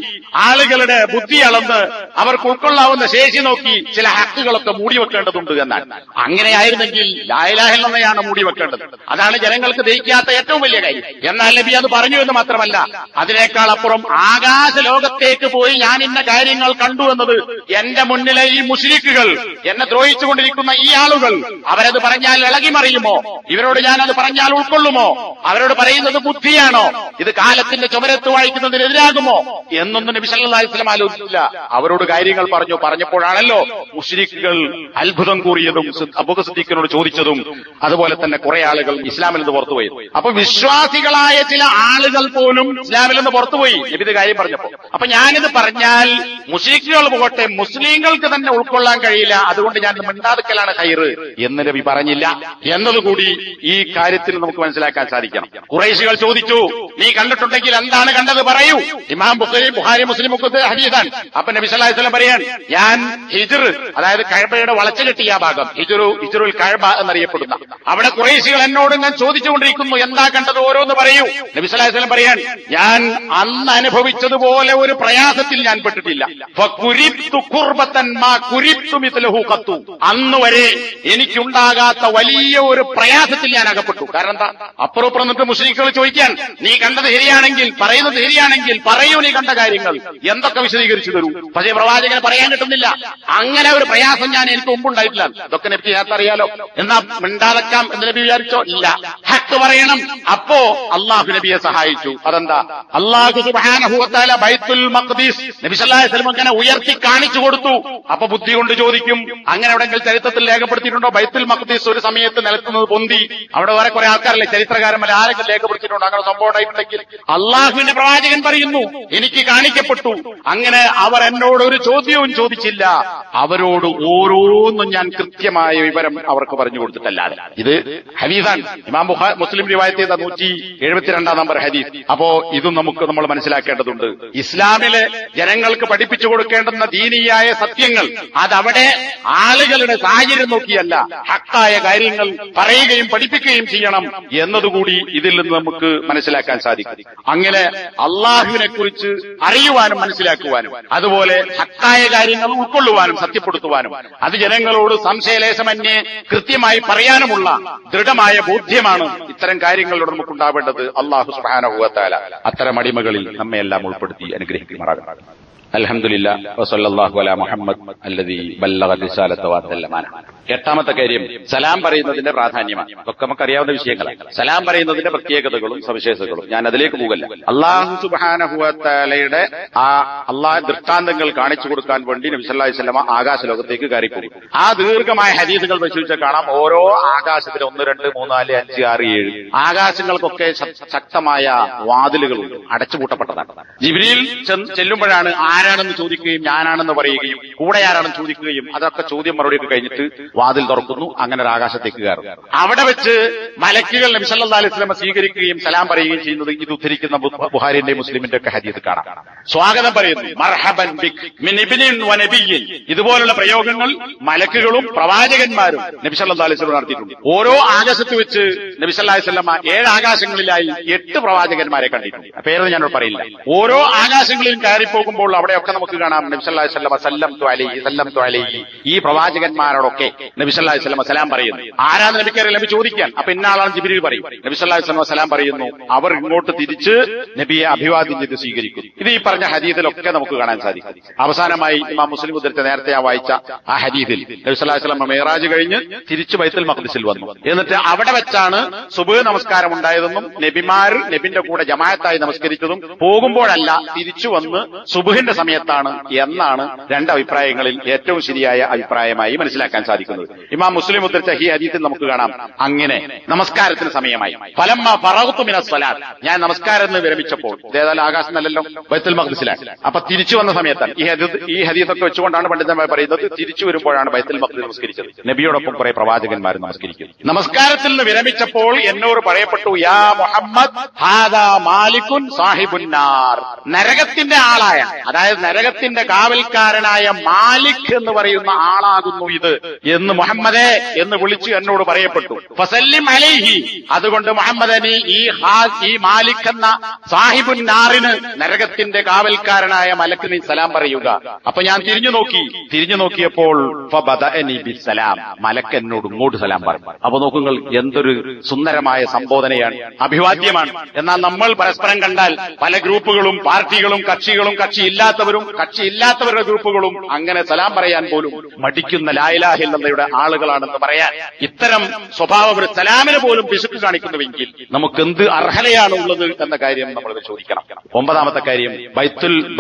ആളുകളുടെ ബുദ്ധി അളന്ന് അവർക്ക് ഉൾക്കൊള്ളാവുന്ന ശേഷി നോക്കി ചില ഹക്കുകളൊക്കെ മൂടിവെക്കേണ്ടതുണ്ട് എന്നാണ്. അങ്ങനെയായിരുന്നെങ്കിൽ ലാ ഇലാഹ ഇല്ലല്ലാഹയാണ് മൂടിവെക്കേണ്ടത്. അതാണ് ജനങ്ങൾക്ക് ദഹിക്കാത്ത ഏറ്റവും വലിയ കാര്യം. എന്നാൽ നബി അത് പറഞ്ഞു എന്ന് മാത്രമല്ല, അതിനേക്കാൾ അപ്പുറം ആകാശ ലോകത്തേക്ക് പോയി ഞാൻ ഇന്ന കാര്യങ്ങൾ കണ്ടു എന്നത് എന്റെ മുന്നിലെ ഈ മുശ്രിക്കുകൾ, എന്നെ ദ്രോഹിച്ചുകൊണ്ടിരിക്കുന്ന ഈ ആളുകൾ, അവരത് പറഞ്ഞാൽ ഇളകിമറിയുമോ? ഇവരോട് ഞാനത് പറഞ്ഞാൽ ഉൾക്കൊള്ളുമോ? അവരോട് പറയുന്നത് ബുദ്ധിയാണോ? ഇത് കാലത്തിന്റെ ചുമരത്ത് വായിക്കുന്നതിനെതിരാകുമോ എന്നൊന്നും നബി സല്ലല്ലാഹു അലൈഹി വസല്ലം ആലോചിച്ചില്ല. അവരോട് കാര്യങ്ങൾ പറഞ്ഞപ്പോഴാണല്ലോ മുശ്രിക്കുകൾ അത്ഭുതം കൂറിയതും അബൂബക്കർ സിദ്ദീഖിനോട് ചോദിച്ചതും അതുപോലെ തന്നെ കുറെ ആളുകൾ ഇസ്ലാമിൽ നിന്ന് പുറത്തുപോയി. അപ്പൊ വിശ്വാസികളായ ചില ആളുകൾ പോലും ഇസ്ലാമിൽ നിന്ന് പുറത്തുപോയി നബിയുടെ കാര്യം പറഞ്ഞപ്പോ. അപ്പൊ ഞാനിത് പറഞ്ഞാൽ മുശ്രിക്കുകൾ പോകട്ടെ, മുസ്ലിങ്ങൾക്ക് തന്നെ ഉൾക്കൊള്ളാൻ കഴിയില്ല, അതുകൊണ്ട് ഞാൻ മിണ്ടാതിക്കലാണ് ഖൈറ് എന്ന് നബി പറഞ്ഞില്ല എന്നതുകൂടി ഈ കാര്യത്തിൽ നമുക്ക് മനസ്സിലാക്കാൻ സാധിക്കണം. ഖുറൈശികൾ ചോദിച്ചു, നീ കണ്ടിട്ടുണ്ടെങ്കിൽ എന്താണ് കണ്ടത് പറയൂ. ഇമാം ബുഖാരി മുസ്ലിം ഒക്കെ ഹദീസാണ്. അപ്പൊ നബി സല്ലല്ലാഹു അലൈഹി വസല്ലം പറയാൻ, ഞാൻ ഹിജ്ർ, അതായത് കഅബയുടെ വളച്ചു കെട്ടിയ ഭാഗം, ഹിജ്റുൽ കഅബ എന്നറിയപ്പെടുന്ന അവിടെ ഖുറൈശികൾ എന്നോട് ഞാൻ ചോദിച്ചുകൊണ്ടിരിക്കുന്നു, എന്താ കണ്ടത്, ഓരോന്ന് പറയൂ. നബി സല്ലല്ലാഹു അലൈഹി വസല്ലം പറയാൻ, ഞാൻ അന്ന് അനുഭവിച്ചതുപോലെ ഒരു പ്രയാസത്തിൽ ഞാൻ പെട്ടിട്ടില്ല. അന്ന് വരെ എനിക്കുണ്ടാകാത്ത വലിയ ഒരു പ്രയാസത്തിൽ ഞാൻ അകപ്പെട്ടു. കാരണം എന്താ? അപ്പുറപ്പുറം നിന്നിട്ട് മുശ്രിക്കുകൾ ചോദിക്കാൻ, നീ കണ്ടത് ശരിയാണെങ്കിൽ, പറയുന്നത് ശരിയാണെങ്കിൽ പറയൂ, നീ കണ്ട കാര്യങ്ങൾ എന്തൊക്കെ വിശദീകരിച്ചു തരൂ. പക്ഷേ പ്രവാചകനെ പറയാൻ കിട്ടുന്നില്ല. അങ്ങനെ ഒരു പ്രയാസം ഞാൻ എനിക്ക് മുമ്പുണ്ടായിട്ടില്ല. ഇതൊക്കെ നബിക്ക് നേരത്തെ അറിയാലോ. എന്നാ മിണ്ടാതക്കാം എന്ന് നബി വിചാരിച്ചോ? ഇല്ല, ഹക്ക് പറയണം. അപ്പോ അള്ളാഹു നബിയെ സഹായിച്ചു. അതെന്താ? അള്ളാഹു സുബ്ഹാനഹു വ തആല ബൈത്തുൽ മഖ്ദിസ് നബി സല്ലല്ലാഹു അലൈഹി വസല്ലം അങ്ങനെ ഉയർത്തി കാണിച്ചു കൊടുത്തു. അപ്പൊ ബുദ്ധി കൊണ്ട് ചോദിക്കും, അങ്ങനെ എവിടെയെങ്കിലും ചരിത്രത്തിൽ രേഖപ്പെടുത്തിയിട്ടുണ്ടോ ബൈത്തുൽ മഖ്ദിസ് ഒരു സമയത്ത് നിലത്തുന്നത് പൊന്തി? അവിടെ വേറെ കുറെ ആൾക്കാരല്ലേ, ചരിത്രകാരന്മാർ ആരെങ്കിലും രേഖപ്പെടുത്തിയിട്ടുണ്ടോ അങ്ങനെ സംഭവം ഉണ്ടായിട്ടുണ്ടെങ്കിൽ? അള്ളാഹുവിന്റെ പ്രവാചകൻ പറയുന്നു, എനിക്ക് കാണിക്കപ്പെട്ടു. അങ്ങനെ അവർ എന്നോട് ഒരു ചോദ്യവും ചോദിച്ചില്ല. അവരോട് ഓരോന്നും ഞാൻ കൃത്യമായ വിവരം അവർക്ക് പറഞ്ഞു കൊടുത്തിട്ടല്ലാതെ. ഇത് ഹദീസാണ്. ഇമാം മുസ്ലിം റിവായത്ത് ചെയ്ത 172 നമ്പർ ഹദീസ്. അപ്പോ ഇതും നമ്മൾ മനസ്സിലാക്കേണ്ടതുണ്ട്. ഇസ്ലാമിലെ ജനങ്ങൾക്ക് പഠിപ്പിച്ചു കൊടുക്കേണ്ടുന്ന ദീനീയായ സത്യങ്ങൾ അതവിടെ ആളുകളുടെ സാഹചര്യം നോക്കിയല്ല, ഹക്കായ കാര്യങ്ങൾ പറയുകയും പഠിപ്പിക്കുകയും ചെയ്യണം എന്നതുകൂടി ഇതിൽ നിന്ന് നമുക്ക് മനസ്സിലാക്കാൻ സാധിക്കും. അങ്ങനെ അള്ളാഹുവിനെ കുറിച്ച് അറിയുവാനും മനസ്സിലാക്കുവാനും അതുപോലെ ഹക്കായ കാര്യങ്ങൾ ഉൾക്കൊള്ളുവാനും സത്യപ്പെടുത്തുവാനും അത് ജനങ്ങളോട് സംശയലേശമന്യേ കൃത്യമായി പറയാനുമുള്ള ദൃഢമായ ബോധ്യമാണ് ഇത്തരം കാര്യങ്ങളിലൂടെ നമുക്കുണ്ടാവേണ്ടത്. അല്ലാഹു സുബ്ഹാനഹു വ തആല അത്തരം അടിമകളിൽ നമ്മയെല്ലാം ഉൾപ്പെടുത്തി അനുഗ്രഹിക്കുമാറാകട്ടെ. അൽഹംദുലില്ലാഹ് വസല്ലല്ലാഹു അലാ മുഹമ്മദ് അല്ലദീ ബല്ലഗ റിസാലത വഅദ്ദൽ അമാന. എട്ടാമത്തെ കാര്യം സലാം പറയുന്നതിന്റെ പ്രാധാന്യമാണ്. ഇതൊക്കെ നമുക്കറിയാവുന്ന വിഷയങ്ങളാണ്. സലാം പറയുന്നതിന്റെ പ്രത്യേകതകളും സവിശേഷതകളും ഞാൻ അതിലേക്ക് പോകല്ല. അല്ലാഹു സുബ്ഹാനഹു വ തആലയുടെ അള്ളാഹ് ദൃഷ്ടാന്തങ്ങൾ കാണിച്ചു കൊടുക്കാൻ വേണ്ടി നബി സല്ലല്ലാഹു അലൈഹി വസല്ലം ആകാശ ലോകത്തേക്ക് കയറിപ്പോയി. ആ ദീർഘമായ ഹദീസുകൾ പരിശോധിച്ചാൽ കാണാം, ഓരോ ആകാശത്തിന് 1, 2, 3, 4, 5, 6, 7 ആകാശങ്ങൾക്കൊക്കെ ശക്തമായ വാതിലുകളുണ്ട്, അടച്ചുപൂട്ടപ്പെട്ടതാണ്. ജിബ്രീൽ ചെല്ലുമ്പോഴാണ് ആരാണെന്ന് ചോദിക്കുകയും ഞാനാണെന്ന് പറയുകയും കൂടെ ആരാണെന്ന് ചോദിക്കുകയും അതൊക്കെ ചോദ്യം മറുപടിയൊക്കെ കഴിഞ്ഞിട്ട് വാതിൽ തുറക്കുന്നു, അങ്ങനെ ഒരു ആകാശത്തേക്ക് കയറും. അവിടെ വെച്ച് മലക്കുകൾ നബി സല്ലല്ലാഹു അലൈഹി വസല്ലം സ്വീകരിക്കുകയും സലാം പറയുകയും ചെയ്യുന്നത് ഇത് ഉദ്ധരിക്കുന്ന ബുഖാരിന്റെ മുസ്ലിമിന്റെ ഒക്കെ ഹദീസ് കാണാം. സ്വാഗതം പറയുന്നു, മർഹബൻ ബിക് മിൻ ഇബ്നിൻ വ നബിയ്യിൻ. ഇതുപോലുള്ള പ്രയോഗങ്ങൾ മലക്കുകളും പ്രവാചകന്മാരും നബി സല്ലല്ലാഹു അലൈഹി വസല്ലം നടത്തിയിട്ടുണ്ട്. ഓരോ ആകാശത്ത് വെച്ച് നബി സല്ലല്ലാഹു അലൈഹി വസല്ലം 7 ആകാശങ്ങളിലായി 8 പ്രവാചകന്മാരെ കണ്ടിട്ടുണ്ട്. പേര് ഞാനോട് പറയില്ല. ഓരോ ആകാശങ്ങളിലും കയറിപ്പോകുമ്പോൾ അവിടെയൊക്കെ നമുക്ക് കാണാം നബി സല്ലല്ലാഹു അലൈഹി വസല്ലം സല്ലംതു അലൈഹി ഈ പ്രവാചകന്മാരോടൊക്കെ നബി സല്ലല്ലാഹു അലൈഹി വസല്ലം സലാം പറയുന്നു. ആരാണ് നബിക്കറിയാം? നബി ചോദിക്കാൻ. അപ്പൊ ഇന്ന ആളാണ് ജിബ്രീൽ പറയും. നബി സല്ലല്ലാഹു അലൈഹി വസല്ലം സലാം പറയുന്നു. അവർ ഇങ്ങോട്ട് തിരിച്ച് നബിയെ അഭിവാദ്യം ചെയ്ത് സ്വീകരിക്കുന്നു. ഇത് ഈ പറഞ്ഞ ഹദീസിലൊക്കെ നമുക്ക് കാണാൻ സാധിക്കും. അവസാനമായി ഇമാം മുസ്ലിം ഉദ്ധരിച്ച നേരത്തെ വായിച്ച ആ ഹദീസിൽ നബി സല്ലല്ലാഹു അലൈഹി വസല്ലം മിഅ്റാജ് കഴിഞ്ഞ് തിരിച്ച് ബൈത്തുൽ മഖ്ദിസിൽ വന്നു. എന്നിട്ട് അവിടെ വെച്ചാണ് സുബ്ഹ് നമസ്കാരം ഉണ്ടായതെന്നും നബിമാർ നബിന്റെ കൂടെ ജമാഅത്തായി നമസ്കരിച്ചതും പോകുമ്പോഴല്ല തിരിച്ചു വന്ന് സുബ്ഹിന്റെ സമയത്താണ് എന്നാണ് 2 അഭിപ്രായങ്ങളിൽ ഏറ്റവും ശരിയായ അഭിപ്രായമായി മനസ്സിലാക്കാൻ സാധിക്കുന്നത്. ഇമാം മുസ്ലിം ഉദ്ധരിച്ച ഈ ഹദീസിൽ നമുക്ക് കാണാം അങ്ങനെ നമസ്കാരത്തിന് സമയമായി. ഫലമ്മ ഫറഗ്തു മിനസ് സ്വലാത്ത്, ഞാൻ നമസ്കാരത്തിന് വിരമിച്ചപ്പോൾ, ഏതായാലും ആകാശം നല്ലല്ലോ, ബൈത്തുൽ മഖ്ദിസിലാണ്. അപ്പൊ തിരിച്ചു വന്ന സമയത്താണ് ഈ ഹദീസൊക്കെ വെച്ചുകൊണ്ടാണ് പണ്ഡിതന്മാർ പറയുന്നത് തിരിച്ചു വരുമ്പോഴാണ് ബൈത്തുൽ മഖ്ദിസ് നമസ്കരിച്ചത്. നബിയോടൊപ്പം കുറെ പ്രവാചകന്മാർ നമസ്കരിക്കുന്നു. നമസ്കാരത്തിൽ നിന്ന് വിരമിച്ചപ്പോൾ എന്നോട് പറയപ്പെട്ടു, യാ മുഹമ്മദ് ഹാദാ മാലിക്കുൻ സാഹിബുന്നാർ, നരകത്തിന്റെ ആളായ, അതായത് നരകത്തിന്റെ കാവൽക്കാരനായ മാലിക് എന്ന് പറയുന്ന ആളാകുന്നു ഇത് എന്ന് മുഹമ്മദേ എന്ന് വിളിച്ചു എന്നോട് പറയപ്പെട്ടു. ഫസല്ലിം അലൈഹി, അതുകൊണ്ട് മുഹമ്മദ് നീ ഈ മാലിക് എന്ന സാഹിബുന്നാറിന്, നരകത്തിന്റെ കാവൽക്കാരനായ മലക്ക് നീ സലാം പറയുക. അപ്പൊ ഞാൻ തിരിഞ്ഞു നോക്കിയപ്പോൾ ഫബദഅനി ബിസ്സലാം, മലക്ക് എന്നോട് ഇങ്ങോട്ട് സലാം പറഞ്ഞു. അപ്പൊ നോക്കുങ്ങൾ എന്തൊരു സുന്ദരമായ സംബോധനയാണ്, അഭിവാദ്യമാണ്. എന്നാൽ നമ്മൾ പരസ്പരം കണ്ടാൽ പല ഗ്രൂപ്പുകളും പാർട്ടികളും കക്ഷിയില്ലാത്തവരുടെ ഗ്രൂപ്പുകളും അങ്ങനെ സലാം പറയാൻ പോലും മടിക്കുന്ന ലാ ഇലാഹ ഇല്ലല്ലാഹയുടെ ആളുകളാണെന്ന് പറയാൻ ഇത്തരം സ്വഭാവം ഒരു സലാമിന് പോലും പിശുക്ക് കാണിക്കുന്നുവെങ്കിൽ നമുക്ക് എന്ത് അർഹതയാണ് ഉള്ളത് എന്ന കാര്യം നമ്മൾ ചോദിക്കണം. 9ാമത്തെ കാര്യം,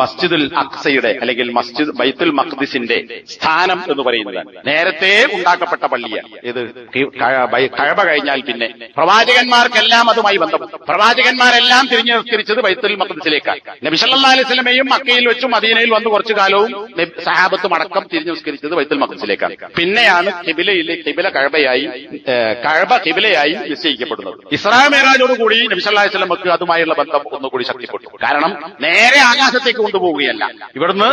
മസ്ജിദുൽ അഖ്സയുടെ അല്ലെങ്കിൽ ബൈത്തുൽ മഖ്ദിസിന്റെ സ്ഥാനം എന്ന് പറയുന്നത് നേരത്തെ ഉണ്ടാക്കപ്പെട്ട പള്ളിയാണ്. ഇത് കഅബ കഴിഞ്ഞാൽ പിന്നെ പ്രവാചകന്മാർക്കെല്ലാം അതുമായി ബന്ധപ്പെട്ടു. പ്രവാചകന്മാരെല്ലാം തിരിഞ്ഞു നിസ്കരിച്ചത് ബൈത്തുൽ മഖ്ദിസിലേക്കാണ്. നബി സല്ലല്ലാഹു അലൈഹി വസല്ലമയും മക്കയിൽ വെച്ചും മദീനയിൽ വന്ന് കുറച്ചു കാലവും സഹാബത്തും അടക്കം തിരിഞ്ഞു നിസ്കരിച്ചത് ബൈത്തുൽ മഖ്ദിസിലേക്കാണ്. പിന്നെയാണ് കഅബ ഖിബലയായി നിശ്ചയിക്കപ്പെടുന്നത്. ഇസ്രാ മിഅ്റാജോടുകൂടി നബി സല്ലല്ലാഹു അലൈഹി വസല്ലമക്ക് അതുമായുള്ള ബന്ധം ഒന്നുകൂടി ശക്തിപ്പെട്ടു. കാരണം നേരെ ആകാശത്തേക്ക് കൊണ്ടുപോവുകയല്ല, ഇവിടുന്ന്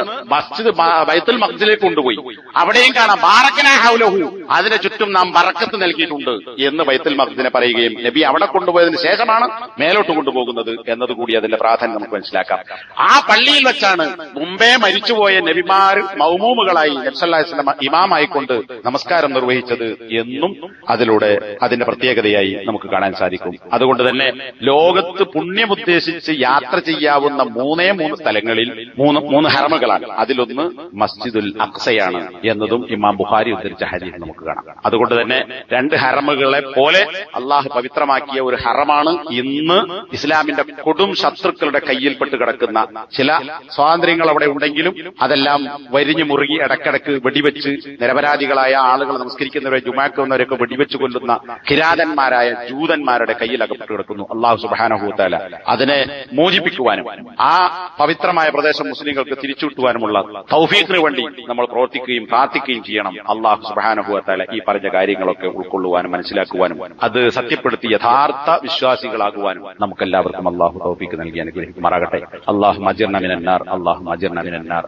ബൈത്തുൽ മഖ്ദിസിലേക്ക് കൊണ്ടുപോയി. അവിടെയും കാണാം ബാറക്കനാ ഹൗലഹു, അതിന് ചുറ്റും നാം ബറക്കത്ത് നൽകിയിട്ടുണ്ട് എന്ന് ബൈത്തുൽ മഖ്ദിസിനെ പറയുകയും നബി അവിടെ കൊണ്ടുപോയതിന് ശേഷമാണ് മേലോട്ട് കൊണ്ടുപോകുന്നത് എന്നതുകൂടി അതിന്റെ പ്രാധാന്യം നമുക്ക് മനസ്സിലാക്കാം. ആ പള്ളിയിൽ വെച്ചാണ് മുമ്പേ മരിച്ചുപോയ നബിമാർ മൗമൂമുകളായി നബി സല്ലല്ലാഹു അലൈഹി വസല്ലം ഇമാമായിക്കൊണ്ട് നമസ്കാരം നിർവഹിച്ചത് എന്നും അതിലൂടെ അതിന്റെ പ്രത്യേകതയായി നമുക്ക് കാണാൻ സാധിക്കും. അതുകൊണ്ട് തന്നെ ലോകത്ത് പുണ്യമുദ്ദേശിച്ച് യാത്ര ചെയ്യാവുന്ന 3 സ്ഥലങ്ങളിൽ 3 ഹറമുകളാണ്. അതിലൊന്ന് മസ്ജിദുൽ അഖ്സയാണ് എന്നതും ഇമാം ബുഖാരി ഉദ്ധരിച്ച ഹദീസ് നമുക്ക് കാണാം. അതുകൊണ്ട് തന്നെ 2 ഹറമുകളെ പോലെ അള്ളാഹു പവിത്രമാക്കിയ ഒരു ഹറമാണ് ഇന്ന് ഇസ്ലാമിന്റെ കൊടും ശത്രുക്കളുടെ കയ്യിൽപ്പെട്ട് കിടക്കുന്ന ചില സ്വാതന്ത്ര്യങ്ങൾ അവിടെ ഉണ്ടെങ്കിലും അതെല്ലാം വരിഞ്ഞു മുറുകി ഇടക്കിടക്ക് വെടിവെച്ച് നിരപരാധികളായ ആളുകൾ നമസ്കരിക്കുന്നവരെ ജുമാക്കുന്നവരൊക്കെ വെടിവെച്ച് കൊല്ലുന്ന കിരാതന്മാരായ ജൂതന്മാരുടെ കയ്യിൽ അകപ്പെട്ട് കിടക്കുന്നു. അള്ളാഹു സുബ്ഹാനഹു വ തആല അതിനെ മോചിപ്പിക്കുവാനും ആ പവിത്രമായ പ്രദേശം മുസ്ലിങ്ങൾക്ക് തിരിച്ചുവിട്ടുവാനുമുള്ള തൗഫീഖിന് വേണ്ടി നമ്മൾ പ്രവർത്തിക്കുകയും പ്രാർത്ഥിക്കുകയും ചെയ്യണം. അള്ളാഹു സുബ്ഹാനഹു വ തആല ഈ പറഞ്ഞ കാര്യങ്ങളൊക്കെ ഉൾക്കൊള്ളുവാനും മനസ്സിലാക്കുവാനും അത് സത്യപ്പെടുത്തി യഥാർത്ഥ വിശ്വാസികളാകുവാനും നമുക്കെല്ലാവർക്കും അള്ളാഹു തൗഫീഖ് നൽകി അനുഗ്രഹിക്കുമാറാകട്ടെ. അല്ലാഹുമ്മ അജിർനാ മിനന്നാർ, അല്ലാഹുമ്മ അജിർനാ മിനന്നാർ.